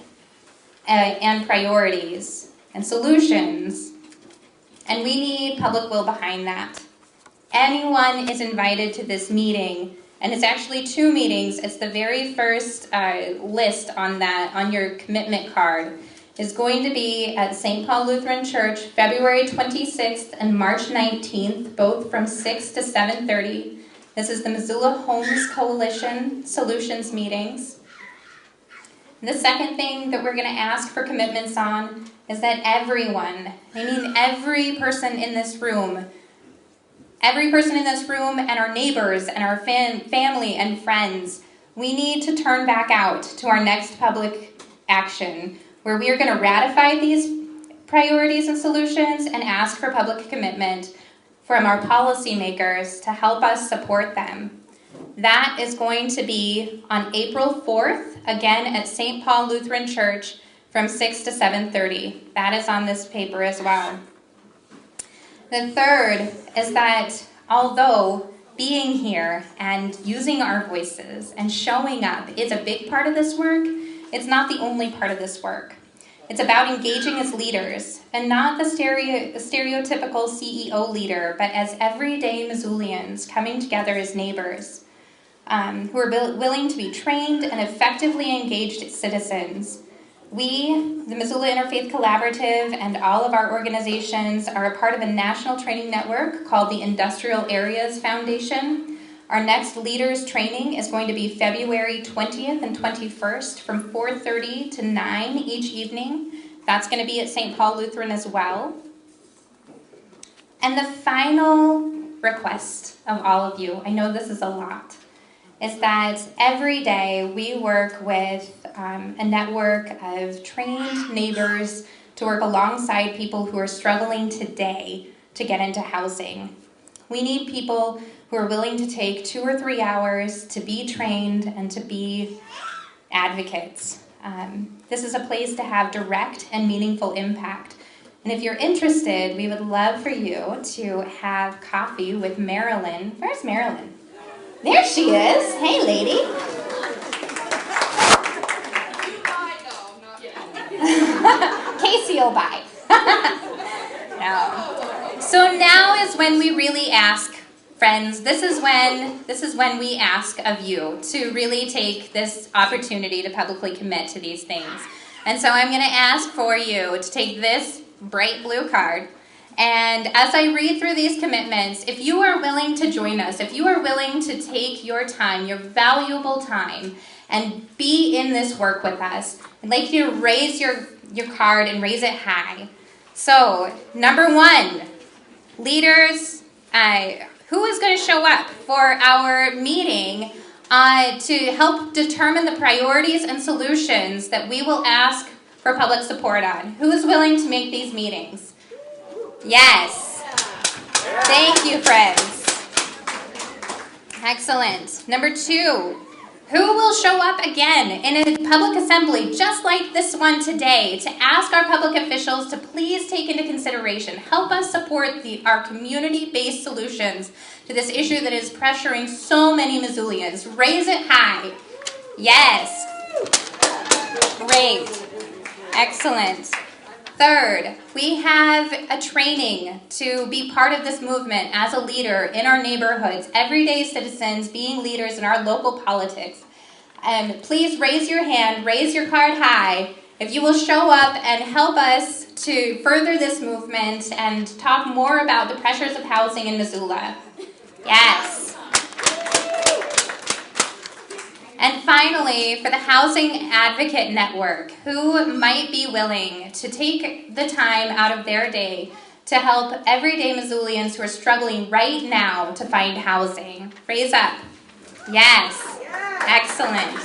and priorities and solutions, and we need public will behind that. Anyone is invited to this meeting, and it's actually 2 meetings. It's the very first list on your commitment card. Is going to be at St. Paul Lutheran Church, February 26th and March 19th, both from 6 to 7:30. This is the Missoula Homes Coalition Solutions Meetings. And the second thing that we're going to ask for commitments on is that everyone, I mean every person in this room and our neighbors and our family and friends, we need to turn back out to our next public action, where we are going to ratify these priorities and solutions and ask for public commitment from our policymakers to help us support them. That is going to be on April 4th, again at St. Paul Lutheran Church from 6 to 7:30. That is on this paper as well. The third is that although being here and using our voices and showing up is a big part of this work, it's not the only part of this work. It's about engaging as leaders, and not the stereotypical CEO leader, but as everyday Missoulians coming together as neighbors who are willing to be trained and effectively engaged citizens. We, the Missoula Interfaith Collaborative, and all of our organizations are a part of a national training network called the Industrial Areas Foundation. Our next leaders training is going to be February 20th and 21st from 4:30 to 9 each evening. That's going to be at St. Paul Lutheran as well. And the final request of all of you, I know this is a lot, is that every day we work with a network of trained neighbors to work alongside people who are struggling today to get into housing. We need people who are willing to take 2 or 3 hours to be trained and to be advocates. This is a place to have direct and meaningful impact. And if you're interested, we would love for you to have coffee with Marilyn. Where's Marilyn? There she is. Hey, lady. Casey will buy. No. So now is when we really ask, friends, this is when we ask of you to really take this opportunity to publicly commit to these things. And so I'm going to ask for you to take this bright blue card, and as I read through these commitments, if you are willing to join us, if you are willing to take your time, your valuable time, and be in this work with us, I'd like you to raise your card and raise it high. So, number 1, leaders, who is going to show up for our meeting to help determine the priorities and solutions that we will ask for public support on? Who is willing to make these meetings? Yes. Thank you, friends. Excellent. Number 2, who will show up again in a public assembly just like this one today to ask our public officials to please take into consideration, help us support our community-based solutions to this issue that is pressuring so many Missoulians? Raise it high. Yes. Great. Excellent. 3rd, we have a training to be part of this movement as a leader in our neighborhoods, everyday citizens being leaders in our local politics. And please raise your hand, raise your card high, if you will show up and help us to further this movement and talk more about the pressures of housing in Missoula. Yes. And finally, for the Housing Advocate Network, who might be willing to take the time out of their day to help everyday Missoulians who are struggling right now to find housing? Raise up. Yes. Excellent.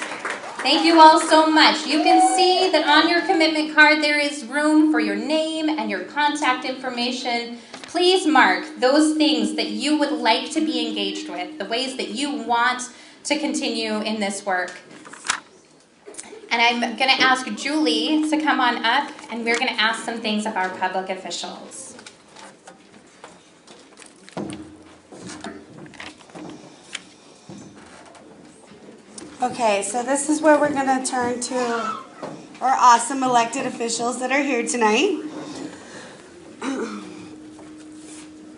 Thank you all so much. You can see that on your commitment card there is room for your name and your contact information. Please mark those things that you would like to be engaged with, the ways that you want to continue in this work. And I'm going to ask Julie to come on up, and we're going to ask some things of our public officials. Okay, so this is where we're going to turn to our awesome elected officials that are here tonight.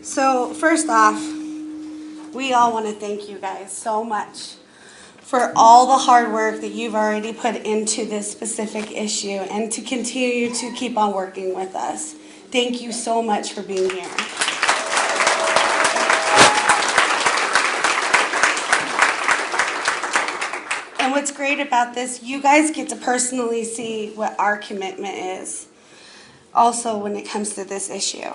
So first off, we all want to thank you guys so much for all the hard work that you've already put into this specific issue and to continue to keep on working with us. Thank you so much for being here. And what's great about this, you guys get to personally see what our commitment is also when it comes to this issue.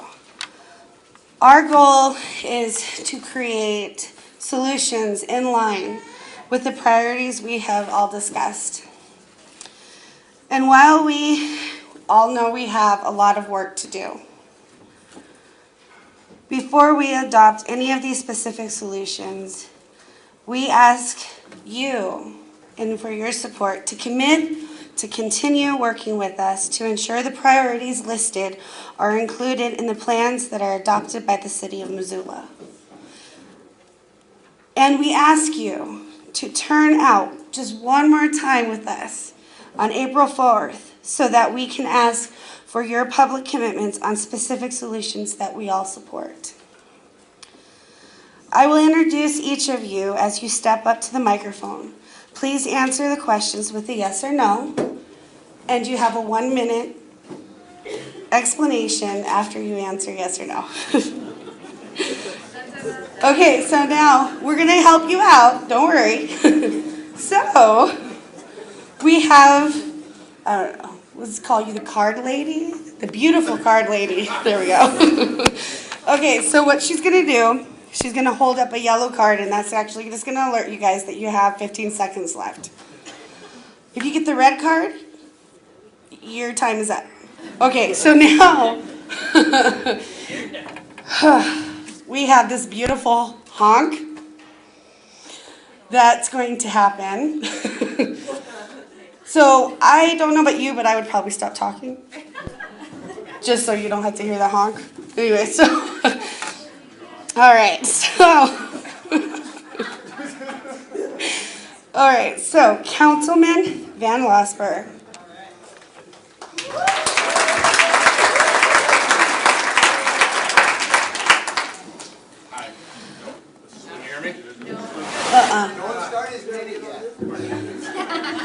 Our goal is to create solutions in line with the priorities we have all discussed. And while we all know we have a lot of work to do, before we adopt any of these specific solutions, we ask you and for your support to commit to continue working with us to ensure the priorities listed are included in the plans that are adopted by the City of Missoula. And we ask you to turn out just one more time with us on April 4th so that we can ask for your public commitments on specific solutions that we all support. I will introduce each of you as you step up to the microphone. Please answer the questions with a yes or no, and you have a 1-minute explanation after you answer yes or no. Okay, so now we're going to help you out. Don't worry. So we have, I don't know, let's call you the card lady, the beautiful card lady. There we go. Okay, so what she's going to do, she's going to hold up a yellow card, and that's actually just going to alert you guys that you have 15 seconds left. If you get the red card, your time is up. Okay, so now, we have this beautiful honk that's going to happen. So I don't know about you, but I would probably stop talking. Just so you don't have to hear the honk. Anyway, so, all right, so Councilman Van Losper. Hi. Can you hear me?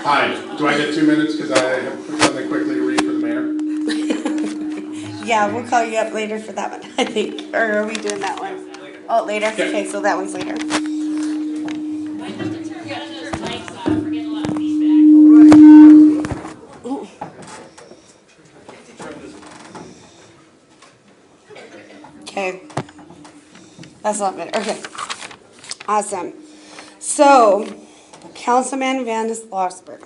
Hi. Do I get 2 minutes because I have something quickly to read for the mayor? Yeah, we'll call you up later for that one, I think. Or are we doing that one? Oh, later? Yeah. Okay, so that one's later. Ooh. Okay. That's a lot better. Okay. Awesome. So, Councilman Van Losper,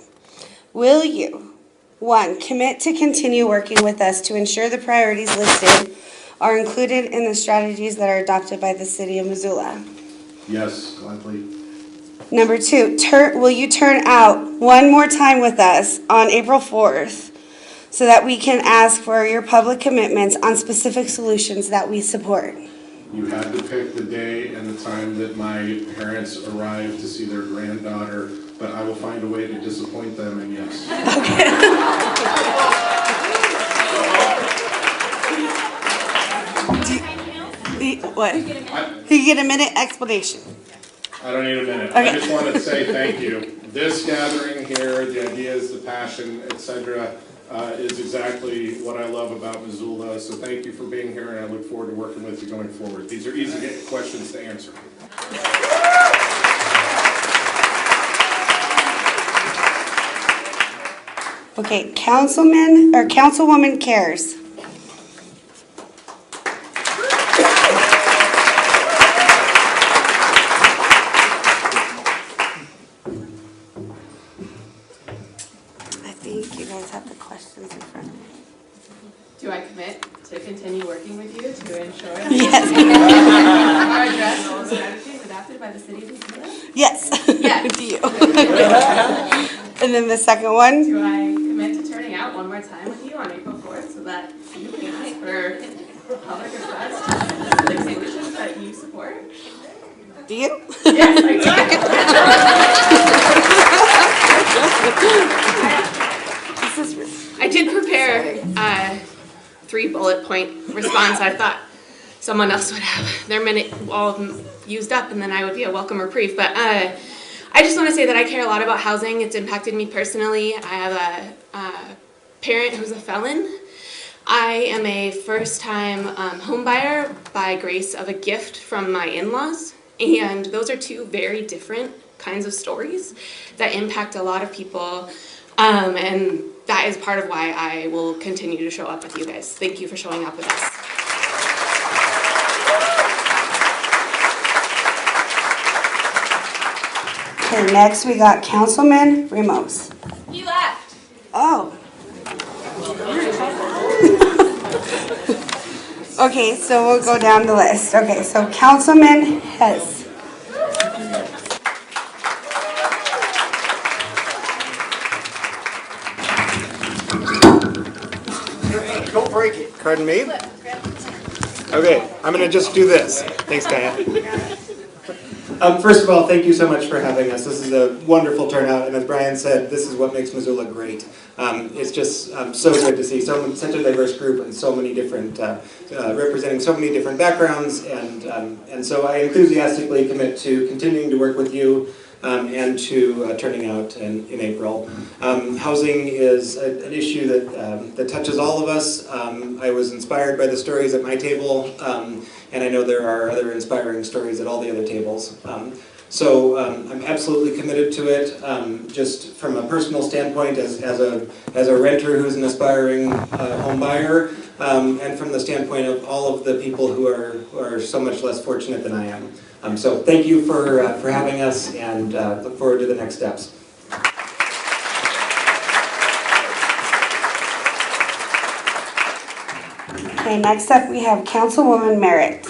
will you, 1, commit to continue working with us to ensure the priorities listed are included in the strategies that are adopted by the City of Missoula? Yes, gladly. Number 2, will you turn out one more time with us on April 4th so that we can ask for your public commitments on specific solutions that we support? You had to pick the day and the time that my parents arrived to see their granddaughter, but I will find a way to disappoint them, and yes. What? You get a minute explanation. I don't need a minute. Okay. I just want to say thank you. This gathering here, the ideas, the passion, etc., is exactly what I love about Missoula. So thank you for being here, and I look forward to working with you going forward. These are easy questions to answer. Okay, Councilman or Councilwoman Cares. I think you guys have the questions in front of you. Do I commit to continue working with you to ensure Yes. our address all strategies adopted by the City of Missoula? Yes. Yes. Do you? And then the second one? Do I commit to turning out one more time with you on April 4th so that you can ask for public requests to specific solutions that you support? Do you? Yes, I did prepare a 3 bullet point response. I thought someone else would have their minute all used up and then I would be a welcome reprieve. But I just want to say that I care a lot about housing. It's impacted me personally. I have a parent who's a felon. I am a first-time home buyer by grace of a gift from my in-laws. And those are 2 very different kinds of stories that impact a lot of people. And that is part of why I will continue to show up with you guys. Thank you for showing up with us. Okay, next we got Councilman Ramos. He left. Oh. Okay, so we'll go down the list. Okay, so Councilman Hess. Don't break it. Pardon me? Okay, I'm going to just do this. Thanks, Diane. First of all, thank you so much for having us. This is a wonderful turnout, and as Brian said, this is what makes Missoula great. It's just so good to see such a diverse group and so many different, representing so many different backgrounds, and so I enthusiastically commit to continuing to work with you and to turning out in April. Housing is an issue that touches all of us. I was inspired by the stories at my table, and I know there are other inspiring stories at all the other tables. So I'm absolutely committed to it, just from a personal standpoint as a renter who's an aspiring home buyer, and from the standpoint of all of the people who are so much less fortunate than I am. So thank you for having us, and look forward to the next steps. Okay, next up we have Councilwoman Merritt.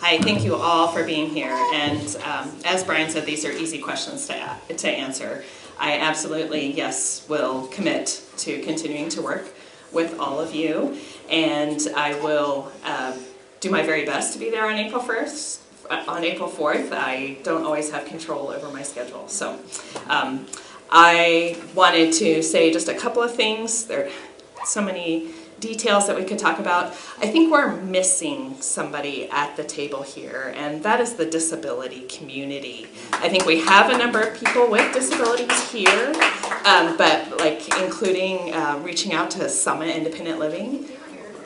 Hi, thank you all for being here. And as Brian said, these are easy questions to answer. I absolutely, yes, will commit to continuing to work with all of you. And I will do my very best to be there on April 1st. On April 4th, I don't always have control over my schedule. So I wanted to say just a couple of things. There are so many details that we could talk about. I think we're missing somebody at the table here, and that is the disability community. I think we have a number of people with disabilities here, but like including reaching out to Summit Independent Living.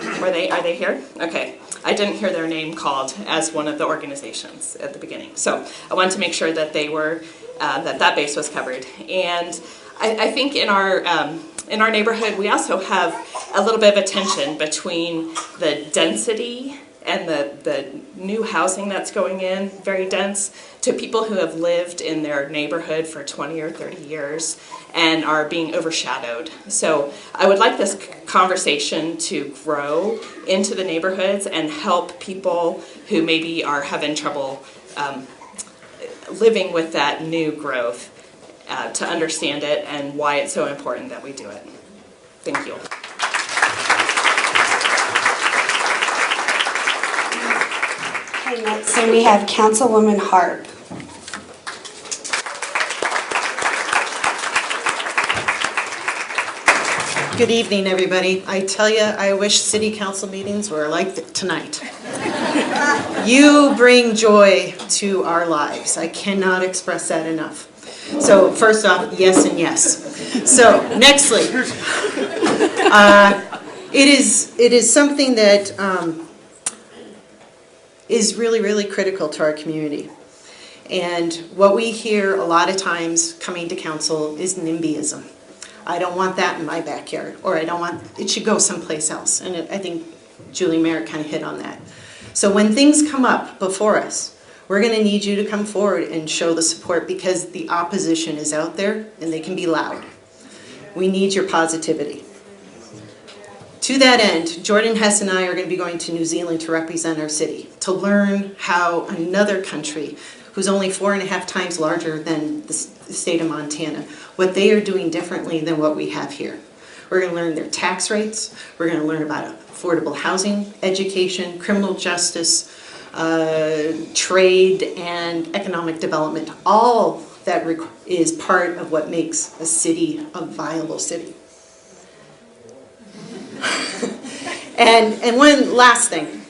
Are they here? Okay. I didn't hear their name called as one of the organizations at the beginning. So I wanted to make sure that they were, that base was covered. And I think in our neighborhood, we also have a little bit of a tension between the density and the new housing that's going in, very dense, to people who have lived in their neighborhood for 20 or 30 years and are being overshadowed. So I would like this conversation to grow into the neighborhoods and help people who maybe are having trouble living with that new growth to understand it and why it's so important that we do it. Thank you. Okay, next we have Councilwoman Harp. Good evening, everybody. I tell you, I wish city council meetings were like tonight. You bring joy to our lives. I cannot express that enough. So first off, yes and yes. So nextly, it is something that is really, really critical to our community. And what we hear a lot of times coming to council is NIMBYism. I don't want that in my backyard, or I don't want, it should go someplace else. And I think Julie Merritt kind of hit on that. So when things come up before us, we're going to need you to come forward and show the support, because the opposition is out there and they can be loud. We need your positivity. To that end, Jordan Hess and I are going to be going to New Zealand to represent our city, to learn how another country, who's only 4.5 times larger than the state of Montana, what they are doing differently than what we have here. We're going to learn their tax rates. We're going to learn about affordable housing, education, criminal justice, trade, and economic development. All that is part of what makes a city a viable city. And one last thing.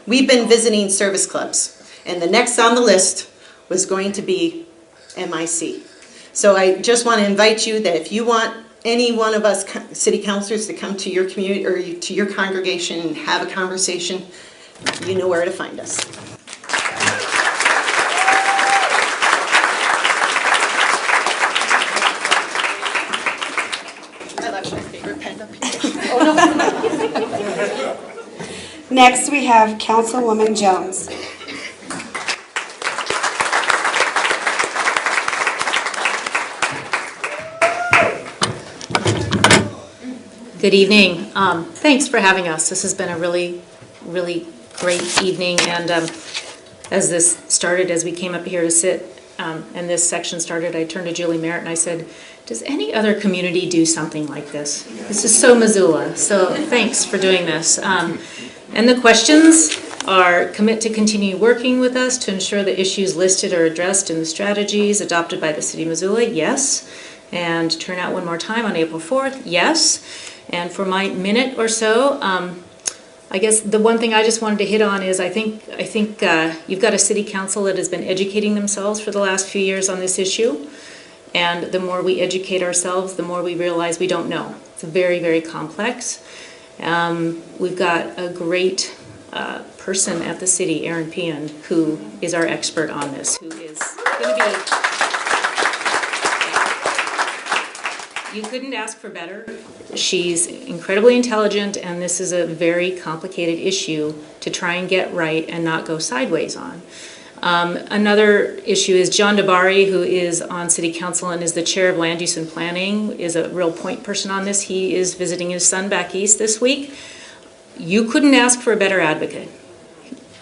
We've been visiting service clubs, and the next on the list was going to be MIC. So I just want to invite you that if you want any one of us city councilors to come to your community or to your congregation and have a conversation, you know where to find us. I left my favorite pen up here. Oh no. Next we have Councilwoman Jones. Good evening. Thanks for having us. This has been a really, really great evening. And as this started, as we came up here to sit, and this section started, I turned to Julie Merritt and I said, does any other community do something like this? This is so Missoula. So thanks for doing this. And the questions are: commit to continue working with us to ensure the issues listed are addressed in the strategies adopted by the City of Missoula. Yes. And turn out one more time on April 4th. Yes. And for my minute or so, I guess the one thing I just wanted to hit on is I think you've got a city council that has been educating themselves for the last few years on this issue. And the more we educate ourselves, the more we realize we don't know. It's very, very complex. We've got a great person at the city, Erin Peon, who is our expert on this, who is going to be... You couldn't ask for better. She's incredibly intelligent, and this is a very complicated issue to try and get right and not go sideways on. Another issue is John DeBari, who is on City Council and is the chair of Land Use and Planning, is a real point person on this. He is visiting his son back east this week. You couldn't ask for a better advocate.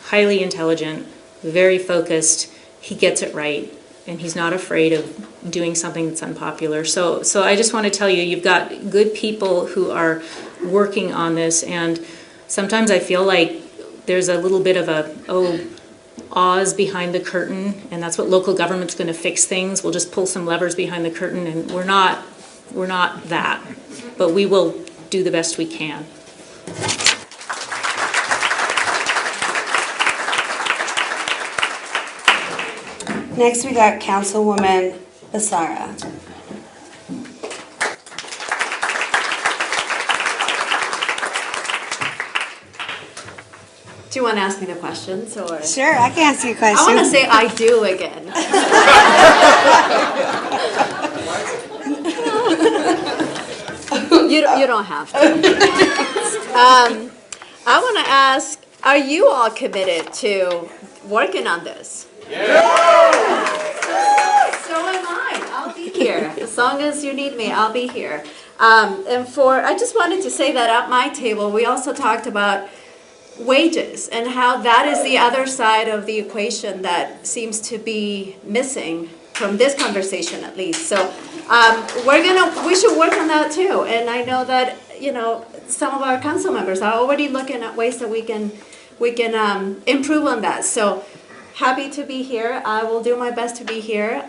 Highly intelligent, very focused. He gets it right, and he's not afraid of doing something that's unpopular. So I just want to tell you, you've got good people who are working on this, and sometimes I feel like there's a little bit of a, Oz behind the curtain, and that's what local government's going to fix things. We'll just pull some levers behind the curtain, and we're not that, but we will do the best we can. Next, we got Councilwoman Isara. Do you want to ask me the questions, or? Sure, I can ask you a question. I want to say I do again. you don't have to. I want to ask, are you all committed to working on this? Yeah. So am I. I'll be here. As long as you need me, I'll be here. I just wanted to say that at my table, we also talked about wages and how that is the other side of the equation that seems to be missing from this conversation, at least. So we should work on that too. And I know that some of our council members are already looking at ways that we can improve on that. So happy to be here. I will do my best to be here.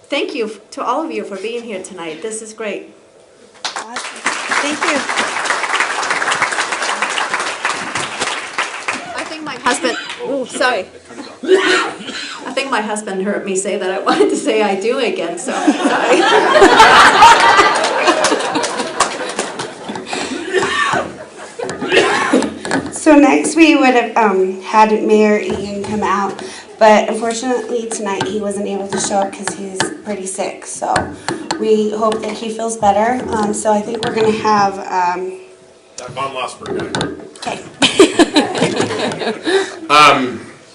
Thank you to all of you for being here tonight. This is great. Thank you. Sorry. I think my husband heard me say that I wanted to say I do again, so sorry. So next we would have had Mayor Egan come out, but unfortunately tonight he wasn't able to show up because he's pretty sick. So we hope that he feels better. So I think we're going to have... Von Lossberg guy. Okay.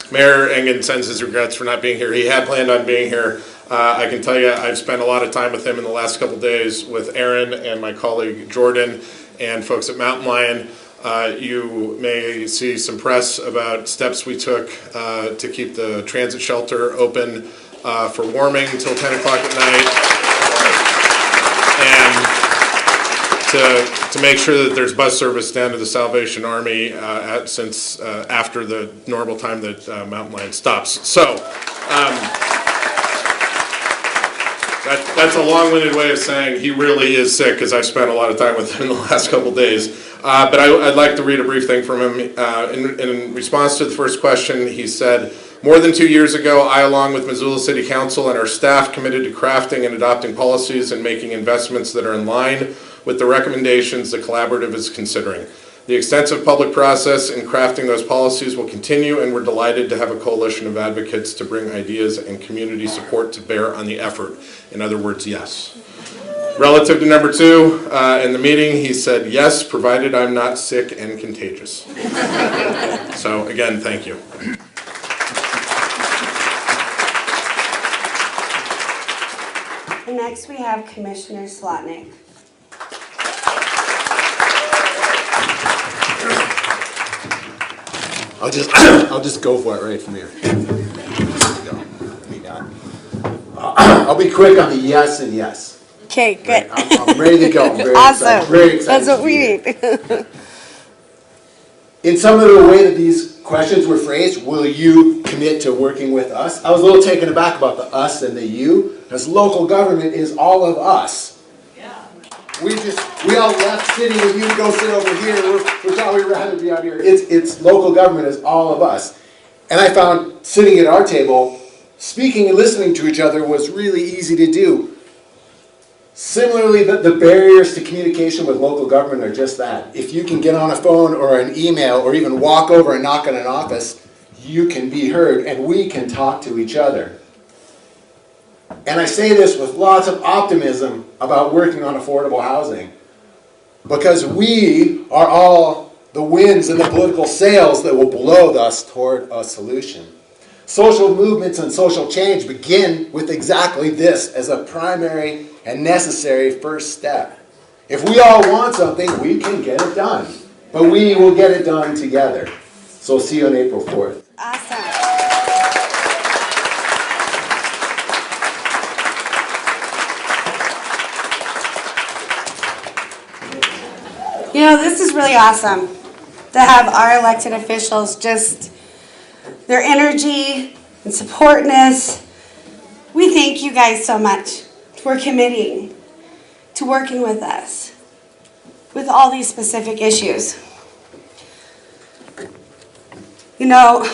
Mayor Engen sends his regrets for not being here. He had planned on being here. I can tell you I've spent a lot of time with him in the last couple days with Aaron and my colleague Jordan and folks at Mountain Lion. You may see some press about steps we took to keep the transit shelter open for warming until 10 o'clock at night. And to make sure that there's bus service down to the Salvation Army since after the normal time that Mountain Lion stops. So that's a long-winded way of saying he really is sick, because I've spent a lot of time with him in the last couple days. But I'd like to read a brief thing from him. In response to the first question, he said, "More than 2 years ago, I, along with Missoula City Council and our staff, committed to crafting and adopting policies and making investments that are in line with the recommendations the collaborative is considering. The extensive public process in crafting those policies will continue, and we're delighted to have a coalition of advocates to bring ideas and community support to bear on the effort." In other words, yes. Relative to number two, in the meeting, he said, "Yes, provided I'm not sick and contagious." So again, thank you. And next we have Commissioner Slotnick. I'll just go for it right from here. I'll be quick on the yes and yes. Okay, good. I'm ready to go. I'm very awesome. Excited. Very excited. That's what we need. In some of the way that these questions were phrased, will you commit to working with us? I was a little taken aback about the us and the you, because local government is all of us. We all left city with you to go sit over here. We thought we'd rather be out here. It's local government is all of us. And I found sitting at our table, speaking and listening to each other was really easy to do. Similarly, the barriers to communication with local government are just that. If you can get on a phone or an email or even walk over and knock on an office, you can be heard and we can talk to each other. And I say this with lots of optimism about working on affordable housing, because we are all the winds and the political sails that will blow us toward a solution. Social movements and social change begin with exactly this as a primary and necessary first step. If we all want something, we can get it done. But we will get it done together. So see you on April 4th. Awesome. You know, this is really awesome to have our elected officials just, their energy and supportness. We thank you guys so much for committing to working with us with all these specific issues. You know,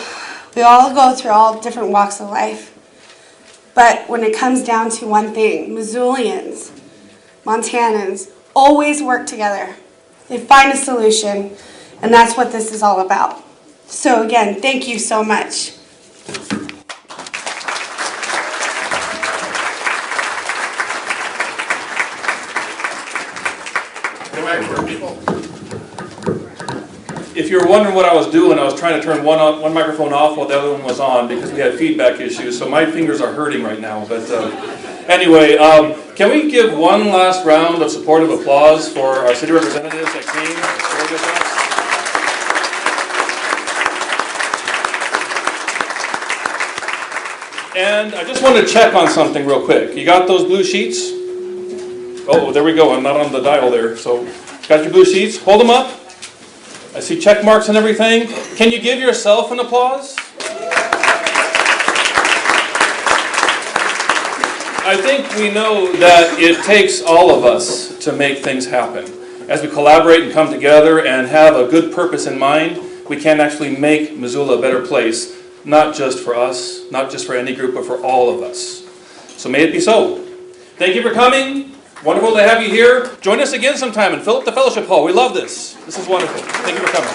we all go through all different walks of life, but when it comes down to one thing, Missoulians, Montanans, always work together. They find a solution, and that's what this is all about. So again, thank you so much. If you were wondering what I was doing, I was trying to turn one microphone off while the other one was on because we had feedback issues, so my fingers are hurting right now. But anyway, can we give one last round of supportive applause for our city representatives that came and shared with us? And I just wanted to check on something real quick. You got those blue sheets? Oh, there we go. I'm not on the dial there. So, got your blue sheets? Hold them up. I see check marks and everything. Can you give yourself an applause? I think we know that it takes all of us to make things happen. As we collaborate and come together and have a good purpose in mind, we can actually make Missoula a better place, not just for us, not just for any group, but for all of us. So may it be so. Thank you for coming. Wonderful to have you here. Join us again sometime and fill up the fellowship hall. We love this. This is wonderful. Thank you for coming.